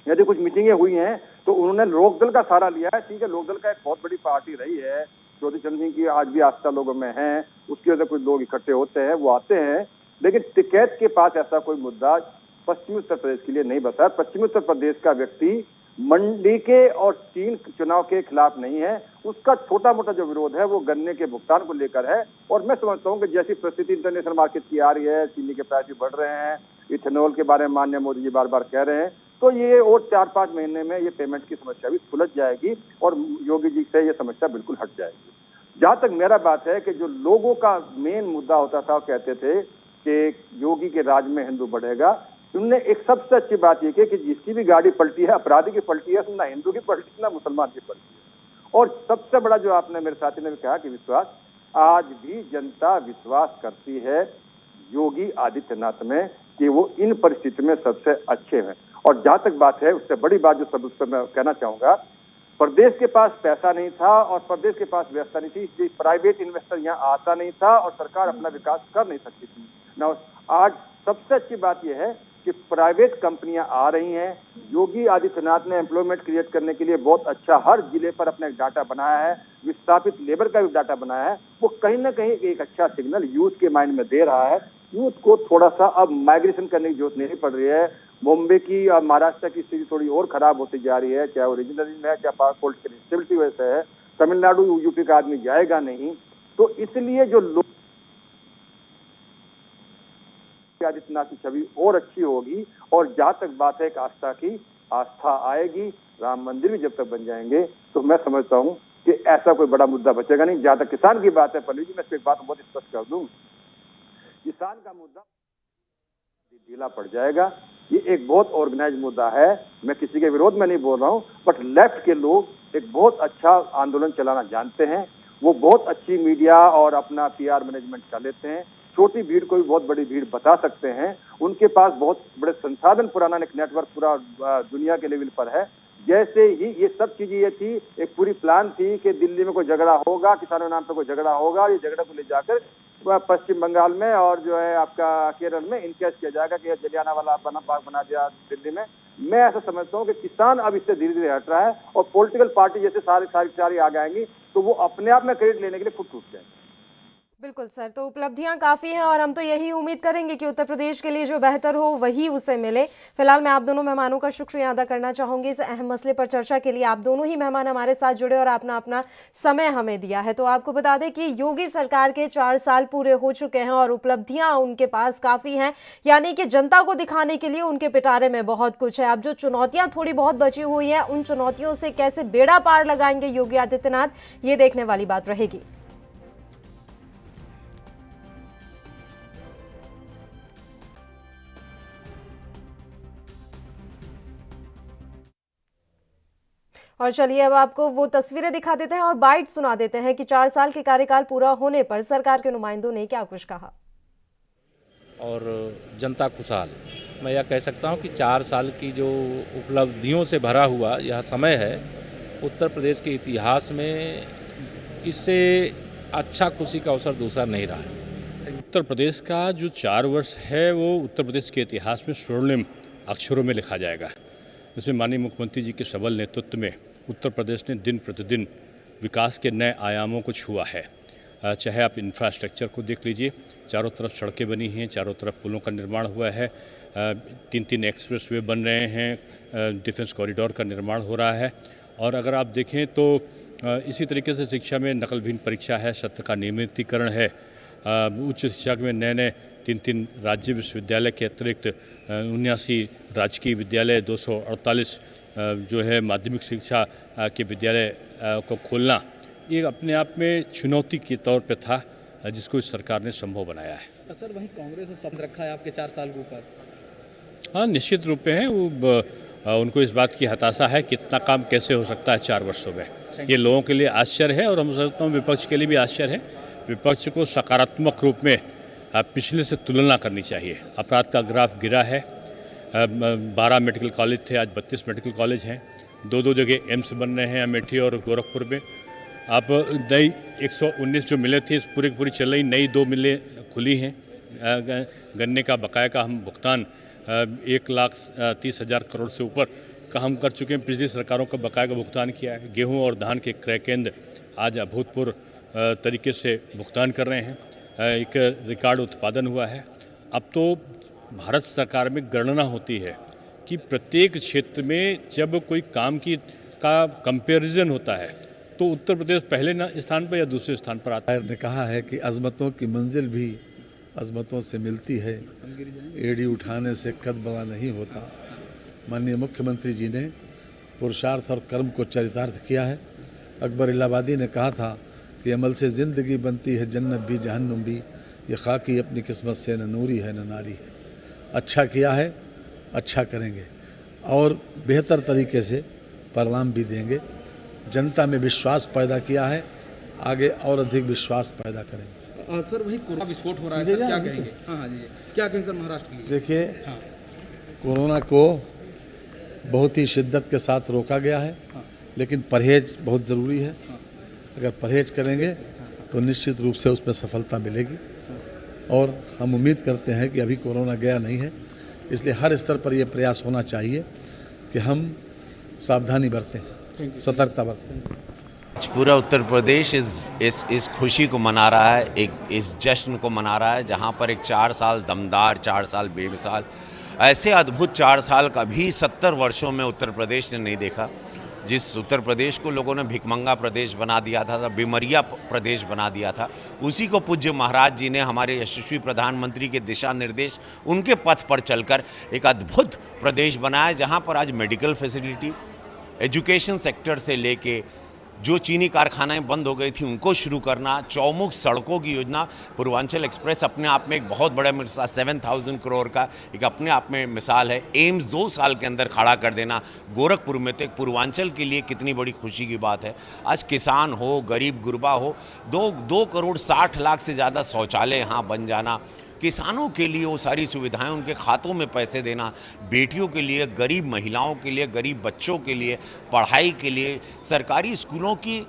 यदि कुछ मीटिंगें हुई हैं तो उन्होंने लोकदल का सहारा लिया है। ठीक है, लोकदल का एक बहुत बड़ी पार्टी रही है, ज्योति चंद्र सिंह की आज भी आस्था लोगों में है, उसकी वजह से कुछ लोग इकट्ठे होते हैं, वो आते हैं। लेकिन टिकैत के पास ऐसा कोई मुद्दा पश्चिमी उत्तर प्रदेश के लिए नहीं बचा है। पश्चिमी उत्तर प्रदेश का व्यक्ति मंडी के और 3 चुनाव के खिलाफ नहीं है। उसका छोटा मोटा जो विरोध है वो गन्ने के भुगतान को लेकर है। और मैं समझता हूँ कि जैसी परिस्थिति इंटरनेशनल मार्केट की आ रही है, चीनी के प्राइस भी बढ़ रहे हैं, इथेनॉल के बारे में माननीय मोदी जी बार बार कह रहे हैं, तो ये और 4-5 महीने में ये पेमेंट की समस्या भी सुलझ जाएगी और योगी जी से ये समस्या बिल्कुल हट जाएगी। जहां तक मेरा बात है कि जो लोगों का मेन मुद्दा होता था, कहते थे कि योगी के राज में हिंदू बढ़ेगा, उनने एक सबसे अच्छी बात ये की कि जिसकी भी गाड़ी पलटी है, अपराधी की पलटी है, ना हिंदू की पलटी ना मुसलमान की पलटी है। और सबसे बड़ा जो आपने मेरे साथी ने भी कहा कि विश्वास, आज भी जनता विश्वास करती है योगी आदित्यनाथ में कि वो इन परिस्थितियों में सबसे अच्छे हैं। और जहां तक बात है, उससे बड़ी बात जो सब उस पर मैं कहना चाहूंगा, प्रदेश के पास पैसा नहीं था और प्रदेश के पास व्यवस्था नहीं थी, इसलिए प्राइवेट इन्वेस्टर यहाँ आता नहीं था और सरकार अपना विकास कर नहीं सकती थी ना। आज सबसे अच्छी बात यह है कि प्राइवेट कंपनियां आ रही हैं। योगी आदित्यनाथ ने एम्प्लॉयमेंट क्रिएट करने के लिए बहुत अच्छा हर जिले पर अपना एक डाटा बनाया है, विस्थापित लेबर का भी डाटा बनाया है। वो कहीं ना कहीं एक अच्छा सिग्नल यूथ के माइंड में दे रहा है। यूथ को थोड़ा सा अब माइग्रेशन करने की जरूरत नहीं पड़ रही है। मुंबई की और महाराष्ट्र की स्थिति थोड़ी और खराब होती जा रही है, चाहे वो रीजनल में है, चाहे पॉलिटिकल इंस्टेबिलिटी वजह से है। तमिलनाडु यूपी का आदमी जाएगा नहीं, तो इसलिए जो लोग आदित्यनाथ की छवि और अच्छी होगी। और जहां तक बात है आस्था की, आस्था आएगी, राम मंदिर भी जब तक बन जाएंगे तो मैं समझता हूं कि ऐसा कोई बड़ा मुद्दा बचेगा नहीं। जहां तक किसान की बात है, पल्लवी जी, मैं एक बात बहुत स्पष्ट कर दूं, किसान का मुद्दा ढीला पड़ जाएगा। ये एक बहुत ऑर्गेनाइज मुद्दा है, मैं किसी के विरोध में नहीं बोल रहा हूँ, बट लेफ्ट के लोग एक बहुत अच्छा आंदोलन चलाना जानते हैं, वो बहुत अच्छी मीडिया और अपना पीआर मैनेजमेंट कर लेते हैं, छोटी भीड़ को भी बहुत बड़ी भीड़ बता सकते हैं, उनके पास बहुत बड़े संसाधन, पुराना एक नेटवर्क पूरा दुनिया के लेवल पर है। जैसे ही ये सब चीजें ये थी, एक पूरी प्लान थी कि दिल्ली में कोई झगड़ा होगा, किसानों नाम पे कोई झगड़ा होगा, ये झगड़ा को ले जाकर पश्चिम बंगाल में और जो है आपका केरल में इनकेस किया जाएगा कि जलियांवाला बाग बना दिया दिल्ली में। मैं ऐसा समझता हूँ कि किसान अब इससे धीरे धीरे हट रहा है और पॉलिटिकल पार्टी जैसे सारी आ जाएंगी तो वो अपने आप में क्रेडिट लेने के लिए खुद टूट जाएंगे। बिल्कुल सर, तो उपलब्धियां काफ़ी हैं और हम तो यही उम्मीद करेंगे कि उत्तर प्रदेश के लिए जो बेहतर हो वही उसे मिले। फिलहाल मैं आप दोनों मेहमानों का शुक्रिया अदा करना चाहूंगी इस अहम मसले पर चर्चा के लिए। आप दोनों ही मेहमान हमारे साथ जुड़े और अपना अपना समय हमें दिया है। तो आपको बता दें कि योगी सरकार के 4 साल पूरे हो चुके हैं और उपलब्धियां उनके पास काफ़ी हैं, यानी कि जनता को दिखाने के लिए उनके पिटारे में बहुत कुछ है। अब जो चुनौतियाँ थोड़ी बहुत बची हुई हैं, उन चुनौतियों से कैसे बेड़ा पार लगाएंगे योगी आदित्यनाथ, ये देखने वाली बात रहेगी। और चलिए अब आपको वो तस्वीरें दिखा देते हैं और बाइट सुना देते हैं कि 4 साल के कार्यकाल पूरा होने पर सरकार के नुमाइंदों ने क्या कुछ कहा। और जनता खुशहाल, मैं यह कह सकता हूं कि 4 साल की जो उपलब्धियों से भरा हुआ यह समय है, उत्तर प्रदेश के इतिहास में इससे अच्छा खुशी का अवसर दूसरा नहीं रहा है। उत्तर प्रदेश का जो 4 वर्ष है वो उत्तर प्रदेश के इतिहास में स्वर्णिम अक्षरों में लिखा जाएगा। इसमें माननीय मुख्यमंत्री जी के सबल नेतृत्व में उत्तर प्रदेश ने दिन प्रतिदिन विकास के नए आयामों को छुआ है। चाहे आप इंफ्रास्ट्रक्चर को देख लीजिए, चारों तरफ सड़कें बनी हैं, चारों तरफ पुलों का निर्माण हुआ है, 3 एक्सप्रेस वे बन रहे हैं, डिफेंस कॉरिडोर का निर्माण हो रहा है। और अगर आप देखें तो इसी तरीके से शिक्षा में नकलविहीन परीक्षा है, सत्र का नियमितीकरण है, उच्च शिक्षा में नए 3 राज्य विश्वविद्यालय के अतिरिक्त 79 राजकीय विद्यालय, 248 जो है माध्यमिक शिक्षा के विद्यालय को खोलना, ये अपने आप में चुनौती के तौर पे था जिसको इस सरकार ने संभव बनाया है। सर वहीं कांग्रेस ने शब्द रखा है आपके 4 साल के ऊपर। हाँ, निश्चित रूप में है वो, उनको इस बात की हताशा है कि इतना काम कैसे हो सकता है 4 वर्षों में। ये लोगों के लिए आश्चर्य है और हम समझता हूँ विपक्ष के लिए भी आश्चर्य है। विपक्ष को सकारात्मक रूप में पिछले से तुलना करनी चाहिए। अपराध का ग्राफ गिरा है, 12 मेडिकल कॉलेज थे, आज 32 मेडिकल कॉलेज हैं, 2 जगह एम्स बन रहे हैं, अमेठी और गोरखपुर में। आप नई 119 जो मिलें थी पूरी पूरी चल रही, नई 2 मिलें खुली हैं। गन्ने का बकाया का हम भुगतान 1,30,000 करोड़ से ऊपर का हम कर चुके हैं, पिछली सरकारों का बकाया का भुगतान किया है। गेहूँ और धान के क्रय केंद्र आज अभूतपूर्व तरीके से भुगतान कर रहे हैं, एक रिकॉर्ड उत्पादन हुआ है। अब तो भारत सरकार में गणना होती है कि प्रत्येक क्षेत्र में जब कोई काम का कंपैरिजन होता है तो उत्तर प्रदेश पहले स्थान पर या दूसरे स्थान पर आता है। ने कहा है कि अजमतों की मंजिल भी अजमतों से मिलती है, एड़ी उठाने से कद बड़ा नहीं होता। माननीय मुख्यमंत्री जी ने पुरुषार्थ और कर्म को चरितार्थ किया है। अकबर इलाहाबादी ने कहा था कि अमल से ज़िंदगी बनती है जन्नत भी जहन्नुम भी, ये खाकी अपनी किस्मत से न नूरी है न नारी है। अच्छा किया है, अच्छा करेंगे और बेहतर तरीके से परिणाम भी देंगे। जनता में विश्वास पैदा किया है, आगे और अधिक विश्वास पैदा करेंगे। सर वही कोरोना विस्फोट हो रहा है सर, क्या कहेंगे? हाँ जी, क्या कहेंगे सर महाराष्ट्र की? देखिए, कोरोना को बहुत ही शिद्दत के साथ रोका गया है, लेकिन परहेज बहुत ज़रूरी है। अगर परहेज करेंगे तो निश्चित रूप से उसमें सफलता मिलेगी और हम उम्मीद करते हैं कि अभी कोरोना गया नहीं है, इसलिए हर स्तर पर यह प्रयास होना चाहिए कि हम सावधानी बरतें, सतर्कता बरतें। पूरा उत्तर प्रदेश इस खुशी को मना रहा है, इस जश्न को मना रहा है, जहां पर एक 4 साल दमदार, 4 साल बेमिसाल, ऐसे अद्भुत 4 साल कभी 70 वर्षों में उत्तर प्रदेश ने नहीं देखा। जिस उत्तर प्रदेश को लोगों ने भिखमंगा प्रदेश बना दिया था, बीमरिया प्रदेश बना दिया था, उसी को पूज्य महाराज जी ने हमारे यशस्वी प्रधानमंत्री के दिशा निर्देश, उनके पथ पर चलकर एक अद्भुत प्रदेश बनाया, जहां पर आज मेडिकल फैसिलिटी, एजुकेशन सेक्टर से लेके जो चीनी कारखानाएं बंद हो गई थी उनको शुरू करना, चौमुख सड़कों की योजना, पूर्वांचल एक्सप्रेस अपने आप में एक बहुत बड़ा 7,000 करोड़ का एक अपने आप में मिसाल है। एम्स 2 साल के अंदर खड़ा कर देना गोरखपुर में, तो एक पूर्वांचल के लिए कितनी बड़ी खुशी की बात है। आज किसान हो, गरीब गुरबा हो, 2 करोड़ 60 लाख से ज़्यादा शौचालय यहाँ बन जाना, किसानों के लिए वो सारी सुविधाएं उनके खातों में पैसे देना, बेटियों के लिए, गरीब महिलाओं के लिए, गरीब बच्चों के लिए, पढ़ाई के लिए, सरकारी स्कूलों की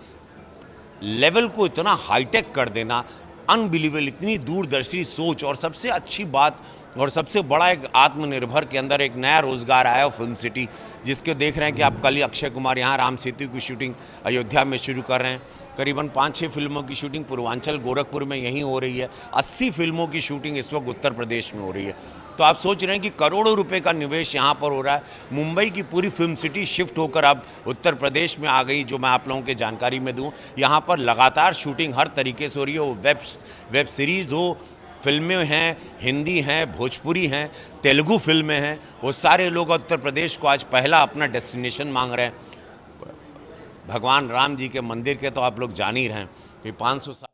लेवल को इतना हाईटेक कर देना, अनबिलीवेबल, इतनी दूरदर्शी सोच। और सबसे अच्छी बात और सबसे बड़ा एक आत्मनिर्भर के अंदर एक नया रोज़गार आया फिल्म सिटी, जिसके देख रहे हैं कि आप कल ही अक्षय कुमार यहाँ राम सेतु की शूटिंग अयोध्या में शुरू कर रहे हैं। करीबन 5-6 फिल्मों की शूटिंग पूर्वांचल गोरखपुर में यहीं हो रही है। 80 फिल्मों की शूटिंग इस वक्त उत्तर प्रदेश में हो रही है। तो आप सोच रहे हैं कि करोड़ों रुपए का निवेश यहाँ पर हो रहा है। मुंबई की पूरी फिल्म सिटी शिफ्ट होकर अब उत्तर प्रदेश में आ गई, जो मैं आप लोगों के जानकारी में दूँ। यहाँ पर लगातार शूटिंग हर तरीके से हो रही है, वो वेब सीरीज़ हो, फिल्में हैं, हिंदी हैं, भोजपुरी हैं, तेलुगु फिल्में हैं, वो सारे लोग उत्तर प्रदेश को आज पहला अपना डेस्टिनेशन मांग रहे हैं। भगवान राम जी के मंदिर के तो आप लोग जान ही रहे हैं कि 500 साल।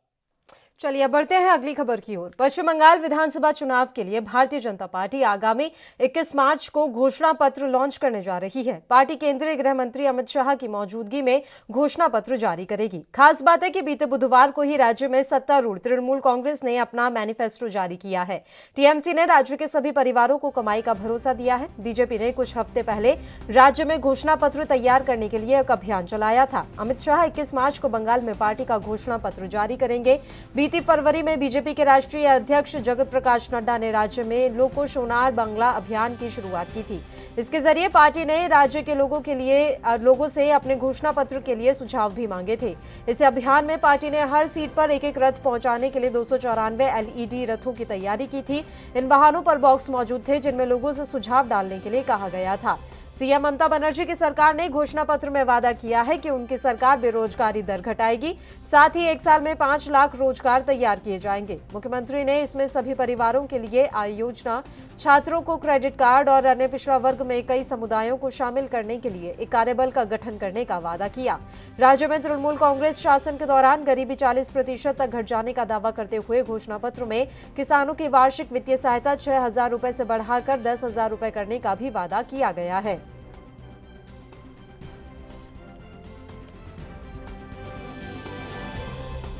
चलिए अब बढ़ते हैं अगली खबर की ओर। पश्चिम बंगाल विधानसभा चुनाव के लिए भारतीय जनता पार्टी आगामी 21 मार्च को घोषणा पत्र लॉन्च करने जा रही है। पार्टी केंद्रीय गृह मंत्री अमित शाह की मौजूदगी में घोषणा पत्र जारी करेगी। खास बात है कि बीते बुधवार को ही राज्य में सत्तारूढ़ तृणमूल कांग्रेस ने अपना मैनिफेस्टो जारी किया है। टीएमसी ने राज्य के सभी परिवारों को कमाई का भरोसा दिया है। बीजेपी ने कुछ हफ्ते पहले राज्य में घोषणा पत्र तैयार करने के लिए एक अभियान चलाया था। अमित शाह 21 मार्च को बंगाल में पार्टी का घोषणा पत्र जारी करेंगे। बीती फरवरी में बीजेपी के राष्ट्रीय अध्यक्ष जगत प्रकाश नड्डा ने राज्य में लोको सोनार बांग्ला अभियान की शुरुआत की थी। इसके जरिए पार्टी ने राज्य के लोगों से अपने घोषणा पत्र के लिए सुझाव भी मांगे थे। इस अभियान में पार्टी ने हर सीट पर एक रथ पहुंचाने के लिए 294 एलईडी रथों की तैयारी की थी। इन वाहनों पर बॉक्स मौजूद थे जिनमें लोगों से सुझाव डालने के लिए कहा गया था। सीएम ममता बनर्जी की सरकार ने घोषणा पत्र में वादा किया है कि उनकी सरकार बेरोजगारी दर घटाएगी, साथ ही 1 साल में 5 लाख रोजगार तैयार किए जाएंगे। मुख्यमंत्री ने इसमें सभी परिवारों के लिए आय योजना, छात्रों को क्रेडिट कार्ड और अन्य पिछड़ा वर्ग में कई समुदायों को शामिल करने के लिए एक कार्यबल का गठन करने का वादा किया। राज्य में तृणमूल कांग्रेस शासन के दौरान गरीबी 40% तक घट जाने का दावा करते हुए घोषणा पत्र में किसानों की वार्षिक वित्तीय सहायता 6,000 रुपए से बढ़ाकर 10,000 रुपए करने का भी वादा किया गया है।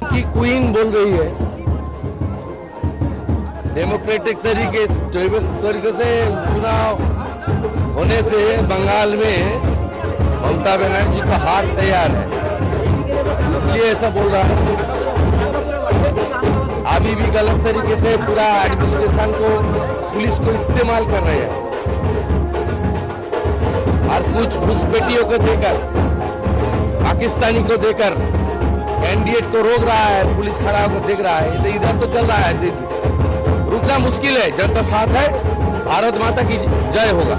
की क्वीन बोल रही है, डेमोक्रेटिक तरीके से चुनाव होने से बंगाल में ममता बनर्जी का हार तैयार है, इसलिए ऐसा बोल रहा है। अभी भी गलत तरीके से पूरा एडमिनिस्ट्रेशन को, पुलिस को इस्तेमाल कर रहे हैं और कुछ घुसपैठियों को देकर, पाकिस्तानी को देकर कैंडिडेट को रोक रहा है, पुलिस खड़ा होकर देख रहा है। इधर तो चल रहा है, रुकना मुश्किल है। जनता साथ है, भारत माता की जय होगा।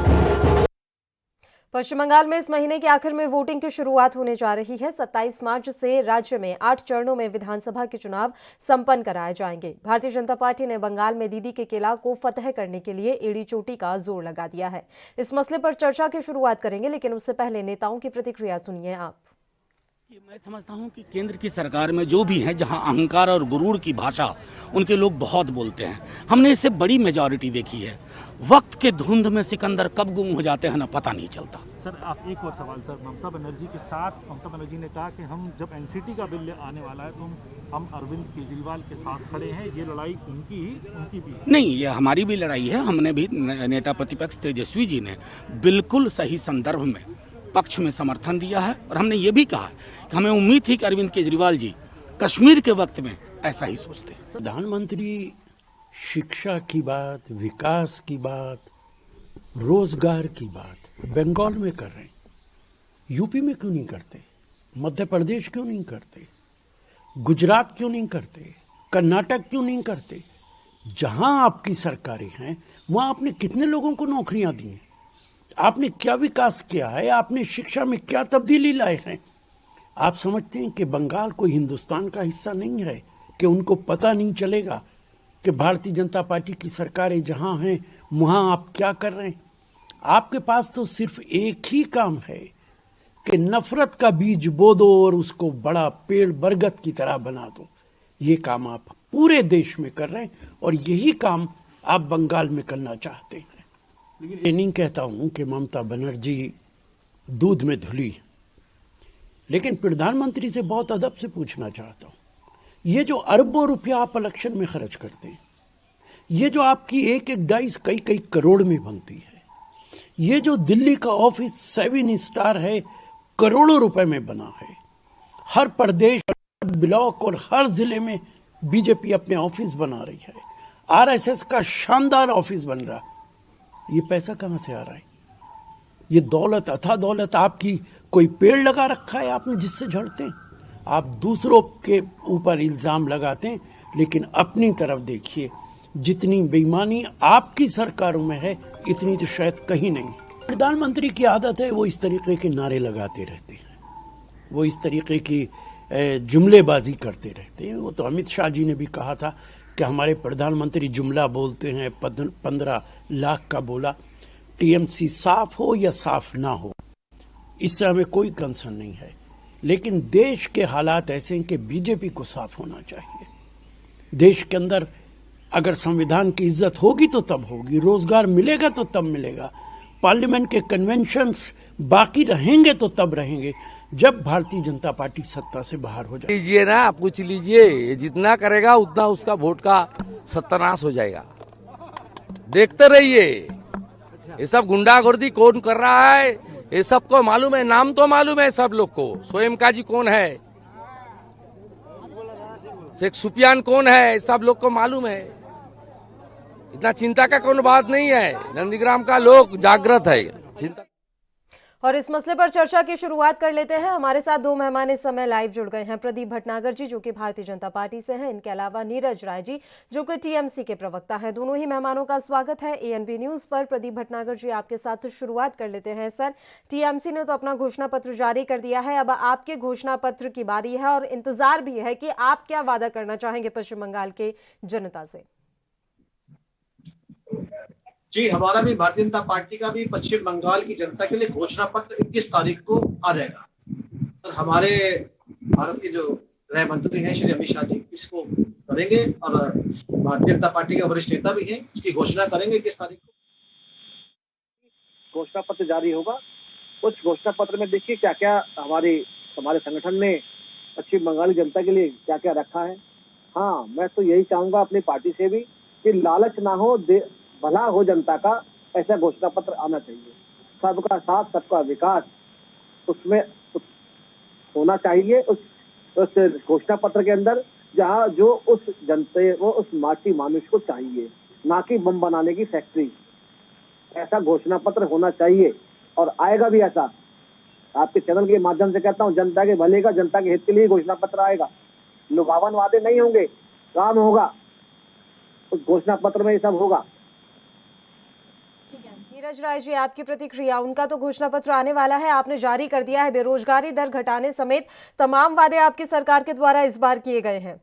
पश्चिम बंगाल में इस महीने के आखिर में वोटिंग की शुरुआत होने जा रही है। 27 मार्च से राज्य में 8 चरणों में विधानसभा के चुनाव संपन्न कराए जाएंगे। भारतीय जनता पार्टी ने बंगाल में दीदी के किला को फतह करने के लिए एड़ी चोटी का जोर लगा दिया है। इस मसले पर चर्चा की शुरुआत करेंगे, लेकिन उससे पहले नेताओं की प्रतिक्रिया सुनिए आप। मैं समझता हूं कि केंद्र की सरकार में जो भी है, जहां अहंकार और गुरूर की भाषा उनके लोग बहुत बोलते हैं, हमने इससे बड़ी मेजॉरिटी देखी है। वक्त के धुंध में सिकंदर कब गुम हो जाते हैं ना पता नहीं चलता। सर आप एक और सवाल सर, ममता बनर्जी के साथ ममता बनर्जी ने कहा कि हम जब एनसीटी का बिल आने वाला है तो हम अरविंद केजरीवाल के साथ खड़े हैं, ये लड़ाई उनकी भी नहीं, ये हमारी भी लड़ाई है। हमने भी नेता प्रतिपक्ष तेजस्वी जी ने बिल्कुल सही संदर्भ में पक्ष में समर्थन दिया है और हमने ये भी कहा कि हमें उम्मीद थी कि अरविंद केजरीवाल जी कश्मीर के वक्त में ऐसा ही सोचते हैं। प्रधानमंत्री शिक्षा की बात, विकास की बात, रोजगार की बात बंगाल में कर रहे हैं, यूपी में क्यों नहीं करते? मध्य प्रदेश क्यों नहीं करते? गुजरात क्यों नहीं करते? कर्नाटक क्यों नहीं करते? जहां आपकी सरकारें हैं वहां आपने कितने लोगों को नौकरियां दी हैं? आपने क्या विकास किया है? आपने शिक्षा में क्या तब्दीली लाए हैं? आप समझते हैं कि बंगाल कोई हिंदुस्तान का हिस्सा नहीं है, कि उनको पता नहीं चलेगा कि भारतीय जनता पार्टी की सरकारें जहां हैं वहां आप क्या कर रहे हैं? आपके पास तो सिर्फ एक ही काम है कि नफरत का बीज बो दो और उसको बड़ा पेड़ बरगद की तरह बना दो। ये काम आप पूरे देश में कर रहे हैं और यही काम आप बंगाल में करना चाहते हैं। लेकिन ये नहीं कहता हूं कि ममता बनर्जी दूध में धुली, लेकिन प्रधानमंत्री से बहुत अदब से पूछना चाहता हूं, ये जो अरबों रुपया आप इलेक्शन में खर्च करते हैं, ये जो आपकी एक एक डाइस कई कई करोड़ में बनती है, ये जो दिल्ली का ऑफिस 7 स्टार है, करोड़ों रुपए में बना है, हर प्रदेश, ब्लॉक और हर जिले में बीजेपी अपने ऑफिस बना रही है, आरएसएस का शानदार ऑफिस बन रहा, ये पैसा कहां से आ रहा है? ये दौलत, अथा दौलत आपकी कोई पेड़ लगा रखा है आपने जिससे झड़ते हैं? आप दूसरों के ऊपर इल्जाम लगाते हैं, लेकिन अपनी तरफ देखिए, जितनी बेईमानी आपकी सरकारों में है इतनी तो शायद कहीं नहीं। प्रधानमंत्री की आदत है वो इस तरीके के नारे लगाते रहते हैं, वो इस तरीके की जुमलेबाजी करते रहते हैं। वो तो अमित शाह जी ने भी कहा था कि हमारे प्रधानमंत्री जुमला बोलते हैं, 15 लाख का बोला। टीएमसी साफ हो या साफ ना हो, इससे हमें कोई कंसर्न नहीं है, लेकिन देश के हालात ऐसे हैं कि बीजेपी को साफ होना चाहिए। देश के अंदर अगर संविधान की इज्जत होगी तो तब होगी, रोजगार मिलेगा तो तब मिलेगा, पार्लियामेंट के कन्वेंशंस बाकी रहेंगे तो तब रहेंगे जब भारतीय जनता पार्टी सत्ता से बाहर हो जाए। लीजिए ना, आप पूछ लीजिए, जितना करेगा उतना उसका वोट का सत्यानाश हो जाएगा। देखते रहिए, ये सब गुंडागर्दी कौन कर रहा है ये सबको मालूम है, नाम तो मालूम है सब लोग को। स्वयं का जी कौन है, शेख सुफियान कौन है, सब लोग को मालूम है। इतना चिंता का कोई बात नहीं है, नंदीग्राम का लोग जागृत है। चिंता और इस मसले पर चर्चा की शुरुआत कर लेते हैं। हमारे साथ 2 मेहमान इस समय लाइव जुड़ गए हैं। प्रदीप भटनागर जी जो कि भारतीय जनता पार्टी से हैं, इनके अलावा नीरज राय जी जो कि टीएमसी के प्रवक्ता हैं। दोनों ही मेहमानों का स्वागत है एएनबी न्यूज पर। प्रदीप भटनागर जी, आपके साथ शुरुआत कर लेते हैं। सर, टीएमसी ने तो अपना घोषणा पत्र जारी कर दिया है, अब आपके घोषणा पत्र की बारी है और इंतजार भी है कि आप क्या वादा करना चाहेंगे पश्चिम बंगाल के जनता से। जी, हमारा भी भारतीय जनता पार्टी का भी पश्चिम बंगाल की जनता के लिए घोषणा पत्र 21 तारीख को आ जाएगा। और हमारे भारत के जो गृह मंत्री हैं श्री अमित शाह जी इसको करेंगे और भारतीय जनता पार्टी के वरिष्ठ नेता भी हैं, उसकी घोषणा करेंगे 21 तारीख को। घोषणा पत्र जारी होगा। उस घोषणा पत्र में देखिए क्या क्या हमारे संगठन ने पश्चिम बंगाल की जनता के लिए क्या क्या रखा है। हाँ, मैं तो यही चाहूंगा अपनी पार्टी से भी कि लालच ना हो, भला हो जनता का, ऐसा घोषणा पत्र आना चाहिए। सबका साथ सबका विकास उसमें होना चाहिए उस घोषणा पत्र के अंदर, जहाँ जो उस जनता वो उस माटी मानुष को चाहिए, ना कि बम बनाने की फैक्ट्री। ऐसा घोषणा पत्र होना चाहिए और आएगा भी ऐसा। आपके चैनल के माध्यम से कहता हूँ, जनता के भले का, जनता के हित के लिए घोषणा पत्र आएगा। लुभावन वादे नहीं होंगे, काम होगा, उस घोषणा पत्र में ये सब होगा। नीरज राय जी, आपकी प्रतिक्रिया। उनका तो घोषणा पत्र आने वाला है, आपने जारी कर दिया है, बेरोजगारी दर घटाने समेत तमाम वादे आपकी सरकार के द्वारा इस बार किए गए हैं।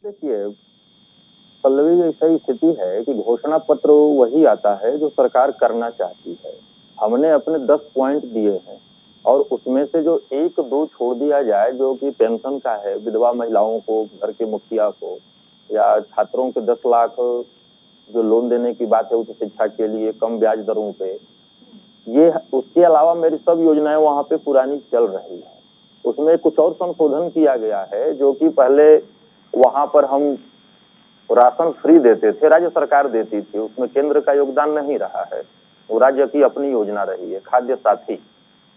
देखिए पल्लवी, ऐसा स्थिति है कि घोषणा पत्र वही आता है जो सरकार करना चाहती है। हमने अपने 10 पॉइंट दिए हैं और उसमें से जो 1-2 छोड़ दिया जाए, जो कि पेंशन का है, विधवा महिलाओं को, घर के मुखिया को, या छात्रों के 10 लाख जो लोन देने की बात है उच्च शिक्षा के लिए कम ब्याज दरों पे, ये उसके अलावा मेरी सब योजनाएं वहाँ पे पुरानी चल रही है। उसमें कुछ और संशोधन किया गया है, जो कि पहले वहाँ पर हम राशन फ्री देते थे, राज्य सरकार देती थी, उसमें केंद्र का योगदान नहीं रहा है, वो राज्य की अपनी योजना रही है, खाद्य साथी।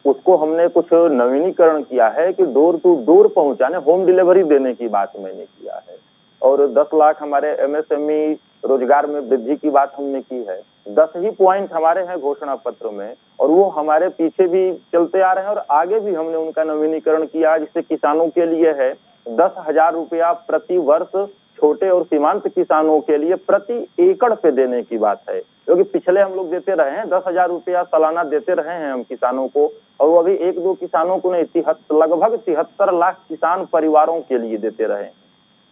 उसको हमने कुछ नवीनीकरण किया है कि डोर टू डोर पहुंचाने, होम डिलीवरी देने की बात मैंने किया है। और 10 लाख हमारे एमएसएमई रोजगार में वृद्धि की बात हमने की है। 10 ही पॉइंट हमारे हैं घोषणा पत्र में और वो हमारे पीछे भी चलते आ रहे हैं और आगे भी हमने उनका नवीनीकरण किया, जिससे किसानों के लिए है 10,000 रुपया प्रति वर्ष, छोटे और सीमांत किसानों के लिए प्रति एकड़ पे देने की बात है, क्योंकि पिछले हम लोग देते रहे हैं 10,000 रुपया सालाना देते रहे हैं हम किसानों को, और वो अभी 1-2 किसानों को नहीं, लगभग 73 लाख किसान परिवारों के लिए देते रहे।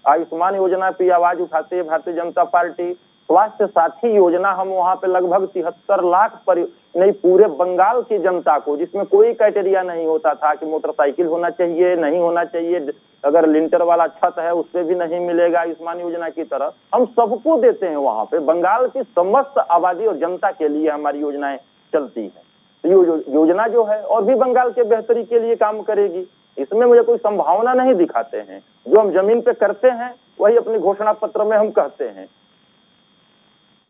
आयुष्मान योजना पे आवाज उठाते है भारतीय जनता पार्टी, स्वास्थ्य साथी योजना हम वहाँ पे लगभग 73 लाख नहीं पूरे बंगाल की जनता को, जिसमें कोई क्राइटेरिया नहीं होता था कि मोटरसाइकिल होना चाहिए नहीं होना चाहिए, अगर लिंटर वाला छत है उस पे भी नहीं मिलेगा आयुष्मान योजना की तरह, हम सबको देते हैं। वहाँ पे बंगाल की समस्त आबादी और जनता के लिए हमारी योजनाएं चलती है। तो ये योजना जो है और भी बंगाल के बेहतरी के लिए काम करेगी, इसमें मुझे कोई संभावना नहीं दिखाते हैं। जो हम जमीन पे करते हैं वही अपने घोषणा पत्र में हम कहते हैं।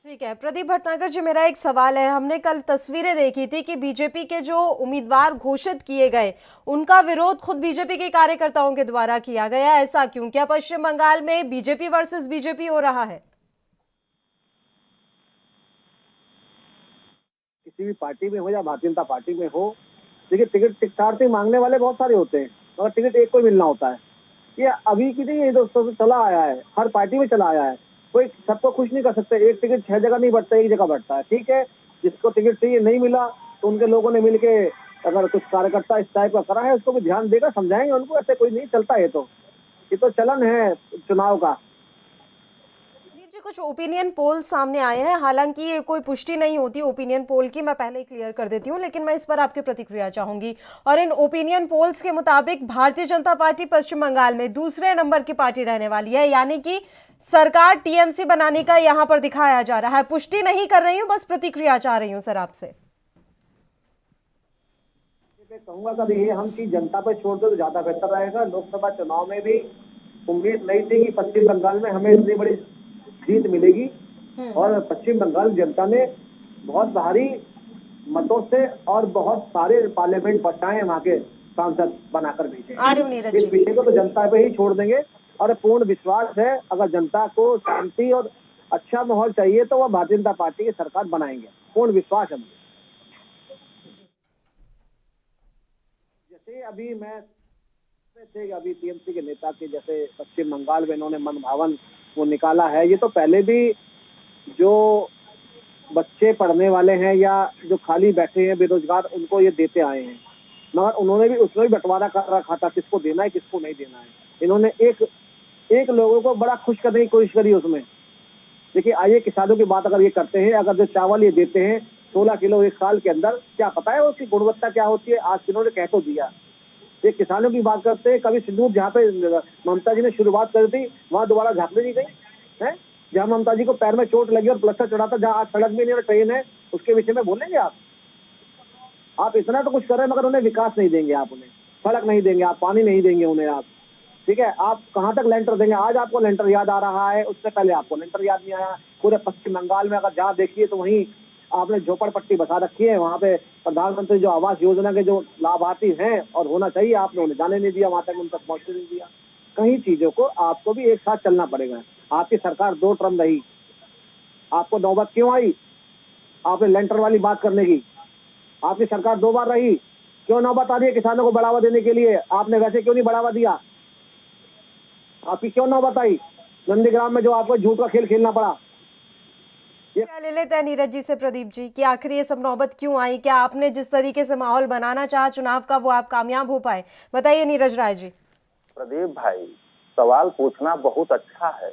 ठीक है प्रदीप भटनागर जी, मेरा एक सवाल है। हमने कल तस्वीरें देखी थी कि बीजेपी के जो उम्मीदवार घोषित किए गए उनका विरोध खुद बीजेपी के कार्यकर्ताओं के द्वारा किया गया, ऐसा क्यों? क्या पश्चिम बंगाल में बीजेपी वर्सेस बीजेपी हो रहा है? किसी भी पार्टी में हो या भारतीय जनता पार्टी में हो, देखिए टिकट मांगने वाले बहुत सारे होते हैं, मगर टिकट एक को मिलना होता है। ये अभी की नहीं, ये दोस्तों से चला आया है, हर पार्टी में चला आया है। कोई सबको खुश नहीं कर सकते, एक टिकट 6 जगह नहीं बढ़ता, एक जगह बढ़ता है। ठीक है, जिसको टिकट चाहिए नहीं मिला तो उनके लोगों ने मिलके अगर कुछ कार्यकर्ता इस टाइप का करा है उसको भी ध्यान देगा, समझाएंगे उनको। ऐसे कोई नहीं चलता है, ये तो चलन है चुनाव का। जी, कुछ ओपिनियन पोल सामने आए हैं, हालांकि ये कोई पुष्टि नहीं होती ओपिनियन पोल की, मैं पहले ही क्लियर कर देती हूँ, लेकिन मैं इस पर आपकी प्रतिक्रिया चाहूंगी। और इन ओपिनियन पोल्स के मुताबिक भारतीय जनता पार्टी पश्चिम बंगाल में दूसरे नंबर की पार्टी रहने वाली है, यानी कि सरकार टीएमसी बनाने का यहाँ पर दिखाया जा रहा है। पुष्टि नहीं कर रही हूँ, बस प्रतिक्रिया चाह रही हूँ सर आपसे। कहूंगा कभी ये हम चीज जनता पर छोड़ दो तो ज्यादा बेहतर रहेगा। लोकसभा चुनाव में भी उम्मीद नहीं थी कि पश्चिम बंगाल में हमें इतनी बड़ी जीत मिलेगी, और पश्चिम बंगाल जनता ने बहुत भारी मतों से और बहुत सारे पार्लियामेंट बचाए वहाँ के सांसद बनाकर भेजे। इस विषय को तो जनता पे ही छोड़ देंगे, और पूर्ण विश्वास है अगर जनता को शांति और अच्छा माहौल चाहिए तो वह भारतीय जनता पार्टी की सरकार बनाएंगे, पूर्ण विश्वास है। जैसे अभी अभी टीएमसी के नेता के जैसे पश्चिम बंगाल में इन्होंने मनभावन वो निकाला है, ये तो पहले भी जो बच्चे पढ़ने वाले हैं या जो खाली बैठे हैं बेरोजगार उनको ये देते आए हैं, मगर उन्होंने भी उसमें भी बंटवारा कर रखा था किसको देना है किसको नहीं देना है। इन्होंने एक लोगों को बड़ा खुश करने की कोशिश करी उसमें। देखिए आइए किसानों की बात अगर ये करते हैं, अगर जो चावल ये देते हैं 16 किलो एक साल के अंदर, क्या पता है उसकी गुणवत्ता क्या होती है? आज इन्होंने कह तो दिया। ये किसानों की बात करते हैं, कभी सिंदूर जहाँ पे ममता जी ने शुरुआत करी थी वहाँ दोबारा झांकने नहीं गई है। जहाँ ममता जी को पैर में चोट लगी और प्लास्टर चढ़ा था, जहाँ आज सड़क भी नहीं और ट्रेन है, उसके विषय में बोलेंगे आप इतना तो कुछ कर रहे हैं, मगर उन्हें विकास नहीं देंगे आप, उन्हें सड़क नहीं देंगे आप, पानी नहीं देंगे उन्हें आप। ठीक है, आप कहाँ तक लेंटर देंगे? आज आपको लेंटर याद आ रहा है, उससे पहले आपको लेंटर याद नहीं आया। पूरे पश्चिम बंगाल में अगर जहाँ देखिए तो वहीं आपने झोपड़पट्टी बसा रखी है। वहाँ पे प्रधानमंत्री जो आवास योजना के जो लाभार्थी हैं और होना चाहिए, आपने उन्हें जाने नहीं दिया, वहां तक उन तक पहुंचने नहीं दिया। कई चीजों को आपको भी एक साथ चलना पड़ेगा। आपकी सरकार 2 टर्म रही, आपको नौबत क्यों आई आपने लेंटर वाली बात करने की? आपकी सरकार 2 बार रही, क्यों नौबत आ रही है किसानों को बढ़ावा देने के लिए? आपने वैसे क्यों नहीं बढ़ावा दिया? आपकी क्यों नौबत आई नंदीग्राम में जो आपको झूठ का खेल खेलना पड़ा? ले लेते हैं नीरज जी से प्रदीप जी कि आखिर ये सब नौबत क्यों आई? क्या आपने जिस तरीके से माहौल बनाना चाहा चुनाव का वो आप कामयाब हो पाए? बताइए नीरज राय जी। प्रदीप भाई, सवाल पूछना बहुत अच्छा है,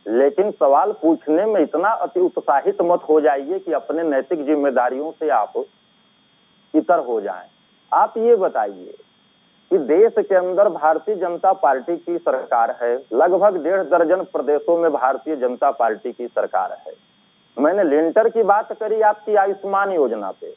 लेकिन सवाल पूछने में इतना अति उत्साहित मत हो जाइए कि अपने नैतिक जिम्मेदारियों से आप इतर हो जाएं। आप ये बताइए कि देश के अंदर भारतीय जनता पार्टी की सरकार है, लगभग 1.5 दर्जन प्रदेशों में भारतीय जनता पार्टी की सरकार है। मैंने लिंटर की बात करी आपकी आयुष्मान योजना पे,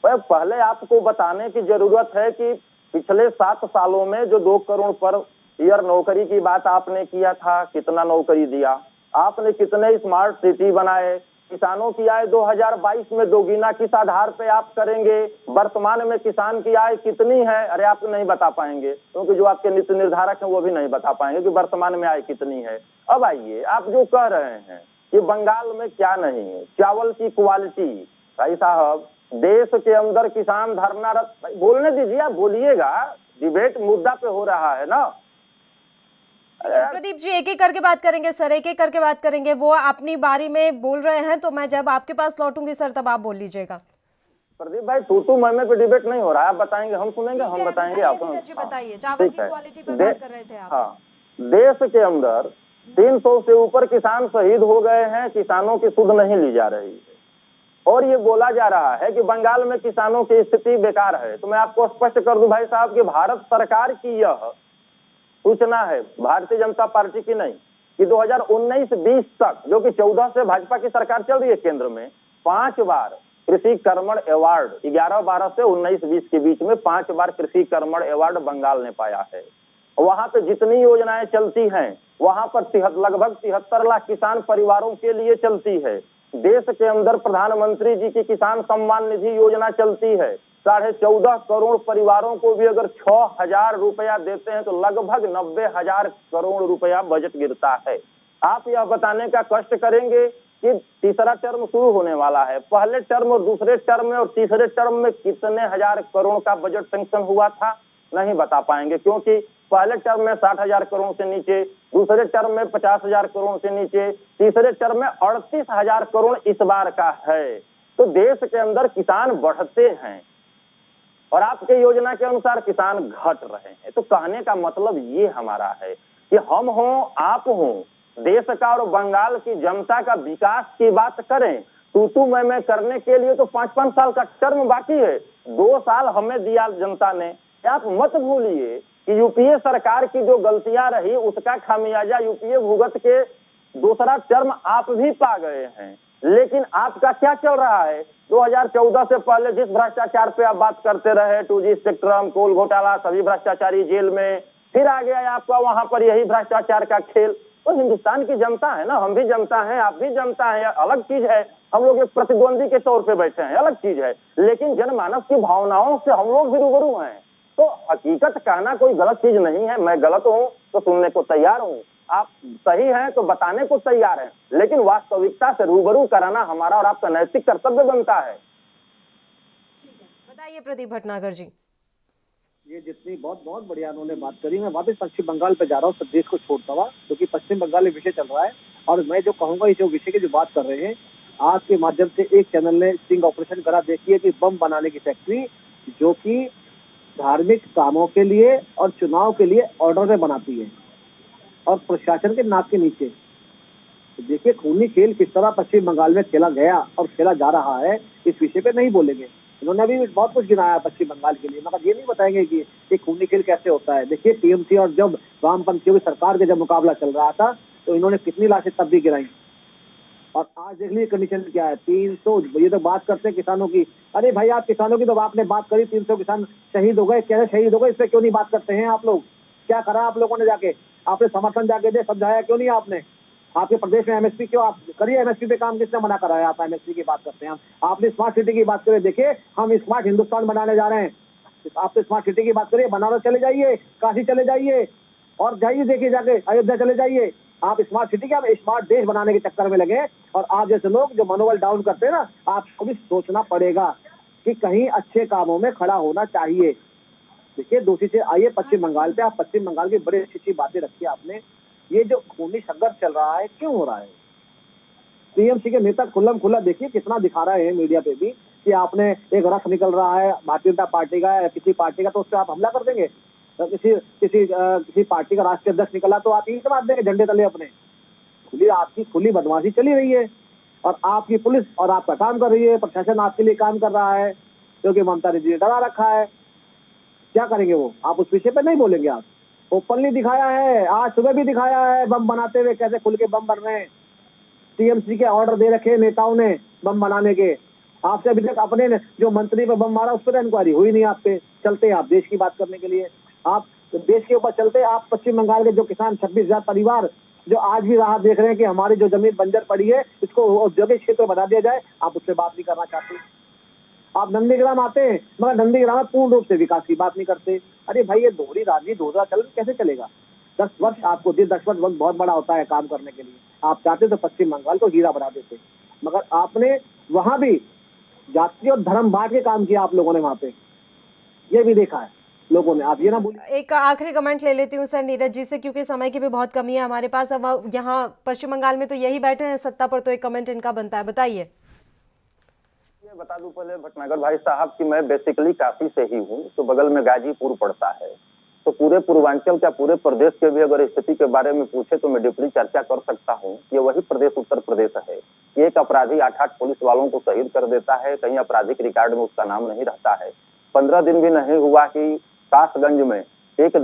पर पहले आपको बताने की जरूरत है कि पिछले 7 सालों में जो 2 करोड़ पर ईयर नौकरी की बात आपने किया था, कितना नौकरी दिया आपने? कितने स्मार्ट सिटी बनाए? किसानों की आय 2022 में दोगुना किस आधार पे आप करेंगे? वर्तमान में किसान की आय कितनी है? अरे आप नहीं बता पाएंगे, क्योंकि जो आपके नीति निर्धारक हैं वो भी नहीं बता पाएंगे कि वर्तमान में आय कितनी है। अब आइए, आप जो कह रहे हैं कि बंगाल में क्या नहीं है, चावल की क्वालिटी, भाई साहब देश के अंदर किसान धरनारत, बोलने दीजिए, आप बोलिएगा, डिबेट मुद्दा पे हो रहा है ना। प्रदीप जी एक एक करके बात करेंगे सर, एक एक करके बात करेंगे। वो अपनी बारी में बोल रहे हैं तो मैं जब आपके पास लौटूंगी सर तब आप बोल लीजिएगा। प्रदीप भाई तू मैं पे डिबेट नहीं हो रहा है, आप बताएंगे हम सुनेंगे, हम बताएंगे आप। बताइए, चावल की क्वालिटी पर बात कर रहे थे आप। हाँ, देश के अंदर 300 से ऊपर किसान शहीद हो गए हैं, किसानों की सुध नहीं ली जा रही है और ये बोला जा रहा है कि बंगाल में किसानों की स्थिति बेकार है। तो मैं आपको स्पष्ट कर दूं भाई साहब कि भारत सरकार की यह सूचना है, भारतीय जनता पार्टी की नहीं, कि 2019-20 तक, जो कि 14 से भाजपा की सरकार चल रही है केंद्र में, 5 बार कृषि कर्मण अवार्ड, 11-12 से 19-20 के बीच में 5 बार कृषि कर्मण अवार्ड बंगाल ने पाया है। वहां पे जितनी योजनाएं चलती हैं वहां पर लगभग 73 लाख किसान परिवारों के लिए चलती है। देश के अंदर प्रधानमंत्री जी की किसान सम्मान निधि योजना चलती है। 14.5 करोड़ परिवारों को भी अगर 6,000 रुपया देते हैं तो लगभग 90,000 करोड़ रुपया बजट गिरता है। आप यह बताने का कष्ट करेंगे कि तीसरा टर्म शुरू होने वाला है, पहले टर्म और दूसरे टर्म में और तीसरे टर्म में कितने हजार करोड़ का बजट सैंक्शन हुआ था, नहीं बता पाएंगे, क्योंकि पहले टर्म में 60,000 करोड़ से नीचे, दूसरे टर्म में 50,000 करोड़ से नीचे, तीसरे टर्म में 38,000 करोड़ इस बार का है। तो देश के अंदर किसान बढ़ते हैं और आपके योजना के अनुसार किसान घट रहे हैं। तो कहने का मतलब ये हमारा है कि हम हों, आप हों, देश का और बंगाल की जनता का विकास की बात करें, तू मैं करने के लिए तो 5-5 साल का टर्म बाकी है। 2 साल हमें दिया जनता ने। आप मत भूलिए कि यूपीए सरकार की जो गलतियां रही उसका खामियाजा यूपीए भुगत के दूसरा टर्म आप भी पा गए हैं। लेकिन आपका क्या चल रहा है? 2014 से पहले जिस भ्रष्टाचार पे आप बात करते रहे, 2G स्पेक्ट्रम, कोल घोटाला, सभी भ्रष्टाचारी जेल में, फिर आ गया आपका वहां पर यही भ्रष्टाचार का खेल। तो हिंदुस्तान की जनता है ना, हम भी जनता हैं, आप भी जनता हैं, अलग चीज है। हम लोग एक प्रतिद्वंदी के तौर पे बैठे हैं, अलग चीज है, लेकिन जनमानस की भावनाओं से हम लोग भी रूबरू हैं। तो हकीकत कहना कोई गलत चीज नहीं है। मैं गलत हूँ तो सुनने को तैयार हूँ, आप सही हैं तो बताने को तैयार हैं, लेकिन वास्तविकता से रूबरू कराना हमारा और आपका नैतिक कर्तव्य बनता है। ठीक है, बताइए प्रदीप भटनागर जी। ये जितनी बहुत बढ़िया उन्होंने बात करी। मैं वापस पश्चिम बंगाल पे जा रहा हूँ, सब देश को छोड़ता हुआ, क्योंकि पश्चिम बंगाल में विषय चल रहा है। और मैं जो कहूंगा, ये जो विषय की जो बात कर रहे हैं, आज के माध्यम से एक चैनल ने स्टिंग ऑपरेशन करा, देखिए कि बम बनाने की फैक्ट्री जो कि धार्मिक कामों के लिए और चुनाव के लिए ऑर्डर बनाती है और प्रशासन के नाक के नीचे। तो देखिए खूनी खेल किस तरह पश्चिम बंगाल में खेला गया और खेला जा रहा है, इस विषय पे नहीं बोलेंगे। इन्होंने अभी बहुत कुछ गिनाया पश्चिम बंगाल के लिए, मगर ये नहीं बताएंगे कि ये खूनी खेल कैसे होता है। देखिए टीएमसी और जब वामपंथियों की सरकार के जब मुकाबला चल रहा था तो इन्होंने कितनी लाशें तब भी गिराई, और आज देख लीजिए कंडीशन क्या है। 300, ये तो बात करते हैं किसानों की। अरे भाई आप किसानों की तो आपने बात करी, 300 किसान शहीद हो गए, कैसे शहीद हो गए, इस पर क्यों नहीं बात करते हैं आप लोग? क्या करा आप लोगों ने जाके? आपने समर्थन जाके दे, समझाया क्यों नहीं आपने? आपके प्रदेश में एमएसपी क्यों आप करिए? एमएसपी पे काम किसने मना करा है? आप एमएसपी की बात करते हैं। आपने स्मार्ट सिटी की बात करें, देखिए हम स्मार्ट हिंदुस्तान बनाने जा रहे हैं। आपने स्मार्ट सिटी की बात करिए, बनारस चले जाइए, काशी चले जाइए और जाइए देखिए जाके अयोध्या चले जाइए। आप स्मार्ट सिटी के, आप स्मार्ट देश बनाने के चक्कर में लगे, और आप जैसे लोग जो मनोबल डाउन करते हैं ना, आपको भी सोचना पड़ेगा कि कहीं अच्छे कामों में खड़ा होना चाहिए। देखिए दूसरी चीज आइए पश्चिम बंगाल पे। आप पश्चिम बंगाल की बड़ी अच्छी बातें रखी आपने। ये जो खूनी संघर्ष चल रहा है क्यों हो रहा है? टीएमसी के नेता खुल्लम खुल्ला देखिए कितना दिखा रहे हैं मीडिया पे भी कि आपने एक रथ निकल रहा है भारतीय जनता पार्टी का या किसी पार्टी का, तो उस पर आप हमला कर देंगे। किसी पार्टी का राष्ट्रीय अध्यक्ष निकला तो आप ईंट मार देंगे झंडे तले अपने। आपकी खुली बदमाशी चली रही है और आपकी पुलिस और आपका काम कर रही है, प्रशासन आपके लिए काम कर रहा है, क्योंकि ममता ने डरा रखा है। क्या करेंगे वो? आप उस विषय पे नहीं बोलेंगे। आप ओपनली दिखाया है, आज सुबह भी दिखाया है बम बनाते हुए, कैसे खुल के बम बन रहे हैं। टीएमसी के ऑर्डर दे रखे नेताओं ने बम बनाने के। आपसे अभी तक अपने जो मंत्री पे बम मारा उस पर इंक्वायरी हुई नहीं। आप पे चलते आप देश की बात करने के लिए, आप देश के ऊपर चलते आप पश्चिम बंगाल के जो किसान 26,000 परिवार जो आज भी राह देख रहे हैं कि हमारी जो जमीन बंजर पड़ी है इसको औद्योगिक क्षेत्र बना दिया जाए, आप उससे बात नहीं करना चाहते। आप नंदीग्राम आते हैं मगर नंदीग्राम में पूर्ण रूप से विकास की बात नहीं करते। अरे भाई ये दोहरी राजनीति दोहरा चल कैसे चलेगा? 10 वर्ष आपको 10 वर्ष वक्त बहुत बड़ा होता है काम करने के लिए। आप चाहते तो पश्चिम बंगाल को हीरा बना देते, मगर आपने वहां भी जाति और धर्म बांट के काम किया आप लोगों ने वहां पे, ये भी देखा है लोगों ने। आप ये ना बोलिए। एक आखिरी कमेंट ले लेती हूँ सर नीरज जी से, क्योंकि समय की भी बहुत कमी है हमारे पास। अब यहाँ पश्चिम बंगाल में तो यही बैठे हैं सत्ता पर, तो एक कमेंट इनका बनता है, बताइए। बता दूं पहले भटनागर भाई साहब कि मैं बेसिकली काशी से ही हूँ, तो बगल में गाजीपुर पड़ता है। तो पूरे पूर्वांचल क्या पूरे प्रदेश के भी अगर स्थिति के बारे में पूछे तो मैं डीपली चर्चा कर सकता हूँ। ये वही प्रदेश उत्तर प्रदेश है। एक अपराधी 8-8 पुलिस वालों को शहीद कर देता है, कहीं आपराधिक रिकॉर्ड में उसका नाम नहीं रहता है। 15 दिन भी नहीं हुआ कि कासगंज में एक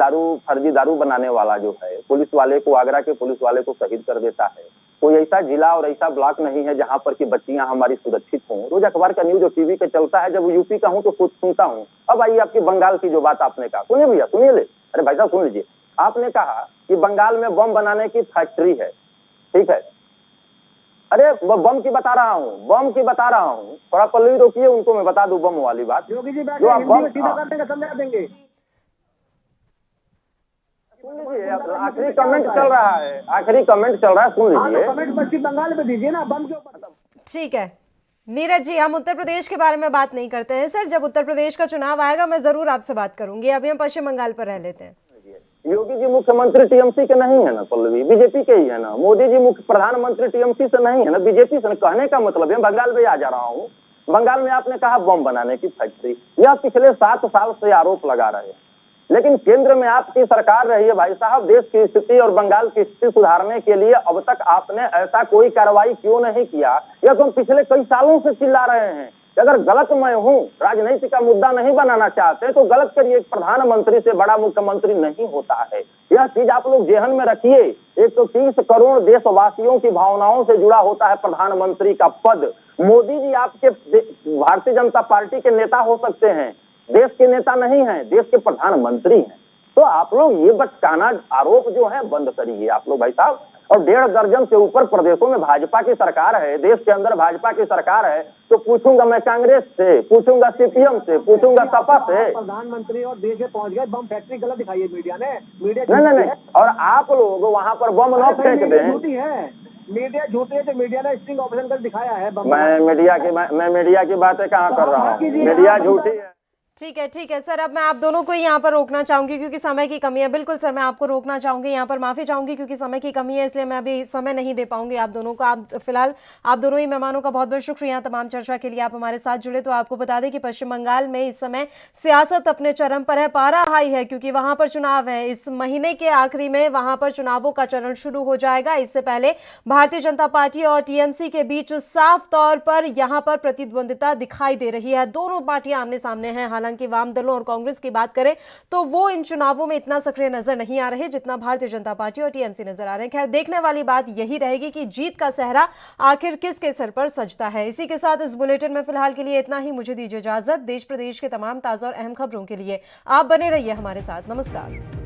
फर्जी दारू बनाने वाला जो है पुलिस वाले को, आगरा के पुलिस वाले को शहीद कर देता है। कोई ऐसा जिला और ऐसा ब्लॉक नहीं है जहां पर की बच्चियां हमारी सुरक्षित हों। रोज अखबार का न्यूज और टीवी पे चलता है, जब यूपी का हूं तो खुद सुनता हूं। अब आइए आपकी बंगाल की जो बात आपने कहा, सुनिए भैया, सुनिए ले, अरे भाई साहब सुन लीजिए। आपने कहा कि बंगाल में बम बनाने की फैक्ट्री है, ठीक है। अरे बम की बता रहा हूँ, थोड़ा पल्लवी रोकिए, उनको मैं बता दूं बम वाली बात। योगी जी जो आप बम समझा देंगे। सुन लीजिए, आखिरी कमेंट चल रहा है, सुन लीजिए। कमेंट पश्चिम बंगाल में दीजिए ना, बम के ऊपर। ठीक है नीरज जी, हम उत्तर प्रदेश के बारे में बात नहीं करते हैं सर। जब उत्तर प्रदेश का चुनाव आएगा मैं जरूर आपसे बात करूंगी, अभी हम पश्चिम बंगाल पर रह लेते हैं। योगी जी मुख्यमंत्री टीएमसी के नहीं है ना पल्लवी, बीजेपी के ही है ना। मोदी जी मुख्य प्रधानमंत्री टीएमसी से नहीं है ना, बीजेपी से। कहने का मतलब है, बंगाल में आ जा रहा हूँ। बंगाल में आपने कहा बम बनाने की फैक्ट्री, यह पिछले 7 साल से आरोप लगा रहे हैं, लेकिन केंद्र में आपकी सरकार रही है भाई साहब। देश की स्थिति और बंगाल की स्थिति सुधारने के लिए अब तक आपने ऐसा कोई कार्रवाई क्यों नहीं किया? यह तो हम पिछले कई सालों से चिल्ला रहे हैं। अगर गलत मैं हूँ, राजनीति का मुद्दा नहीं बनाना चाहते तो गलत करिए। प्रधानमंत्री से बड़ा मुख्यमंत्री नहीं होता है, यह चीज आप लोग जेहन में रखिए। 130 करोड़ देशवासियों की भावनाओं से जुड़ा होता है प्रधानमंत्री का पद। मोदी जी आपके भारतीय जनता पार्टी के नेता हो सकते हैं, देश के नेता नहीं है, देश के प्रधानमंत्री हैं। तो आप लोग ये बचकाना आरोप जो है बंद करिए आप लोग भाई साहब। और 1.5 दर्जन से ऊपर प्रदेशों में भाजपा की सरकार है, देश के अंदर भाजपा की सरकार है, तो पूछूंगा मैं कांग्रेस से, पूछूंगा सीपीएम से, पूछूंगा सपा से। प्रधानमंत्री और देश में पहुंच गए, बम फैक्ट्री गलत दिखाई है मीडिया ने। नहीं, और आप लोग वहाँ पर बम न फेंक दें। मीडिया झूठी है, तो मीडिया ने स्टिंग ऑपरेशन कर दिखाया है। मैं मीडिया की बातें कहाँ कर रहा हूँ, मीडिया झूठी है। ठीक है सर, अब मैं आप दोनों को यहाँ पर रोकना चाहूंगी क्योंकि समय की कमी है। बिल्कुल सर, मैं आपको रोकना चाहूंगी, यहाँ पर माफी चाहूंगी क्योंकि समय की कमी है, इसलिए मैं अभी समय नहीं दे पाऊंगी आप दोनों को। आप फिलहाल आप दोनों ही मेहमानों का बहुत बहुत शुक्रिया तमाम चर्चा के लिए आप हमारे साथ जुड़े। तो आपको बता दें कि पश्चिम बंगाल में इस समय सियासत अपने चरम पर है, पारा हाई है, क्योंकि वहां पर चुनाव है। इस महीने के आखिरी में वहां पर चुनावों का चरण शुरू हो जाएगा। इससे पहले भारतीय जनता पार्टी और टीएमसी के बीच साफ तौर पर यहाँ पर प्रतिद्वंदिता दिखाई दे रही है। दोनों पार्टियां आमने सामने हैं। हालांकि वाम दलों और कांग्रेस की बात करें तो वो इन चुनावों में इतना सक्रिय नजर नहीं आ रहे जितना भारतीय जनता पार्टी और टीएमसी नजर आ रहे हैं। खैर, देखने वाली बात यही रहेगी कि जीत का सहरा आखिर किसके सर पर सजता है। इसी के साथ इस बुलेटिन में फिलहाल के लिए इतना ही। मुझे दीजिए इजाजत। देश प्रदेश के तमाम ताजा और अहम खबरों के लिए आप बने रहिए हमारे साथ। नमस्कार।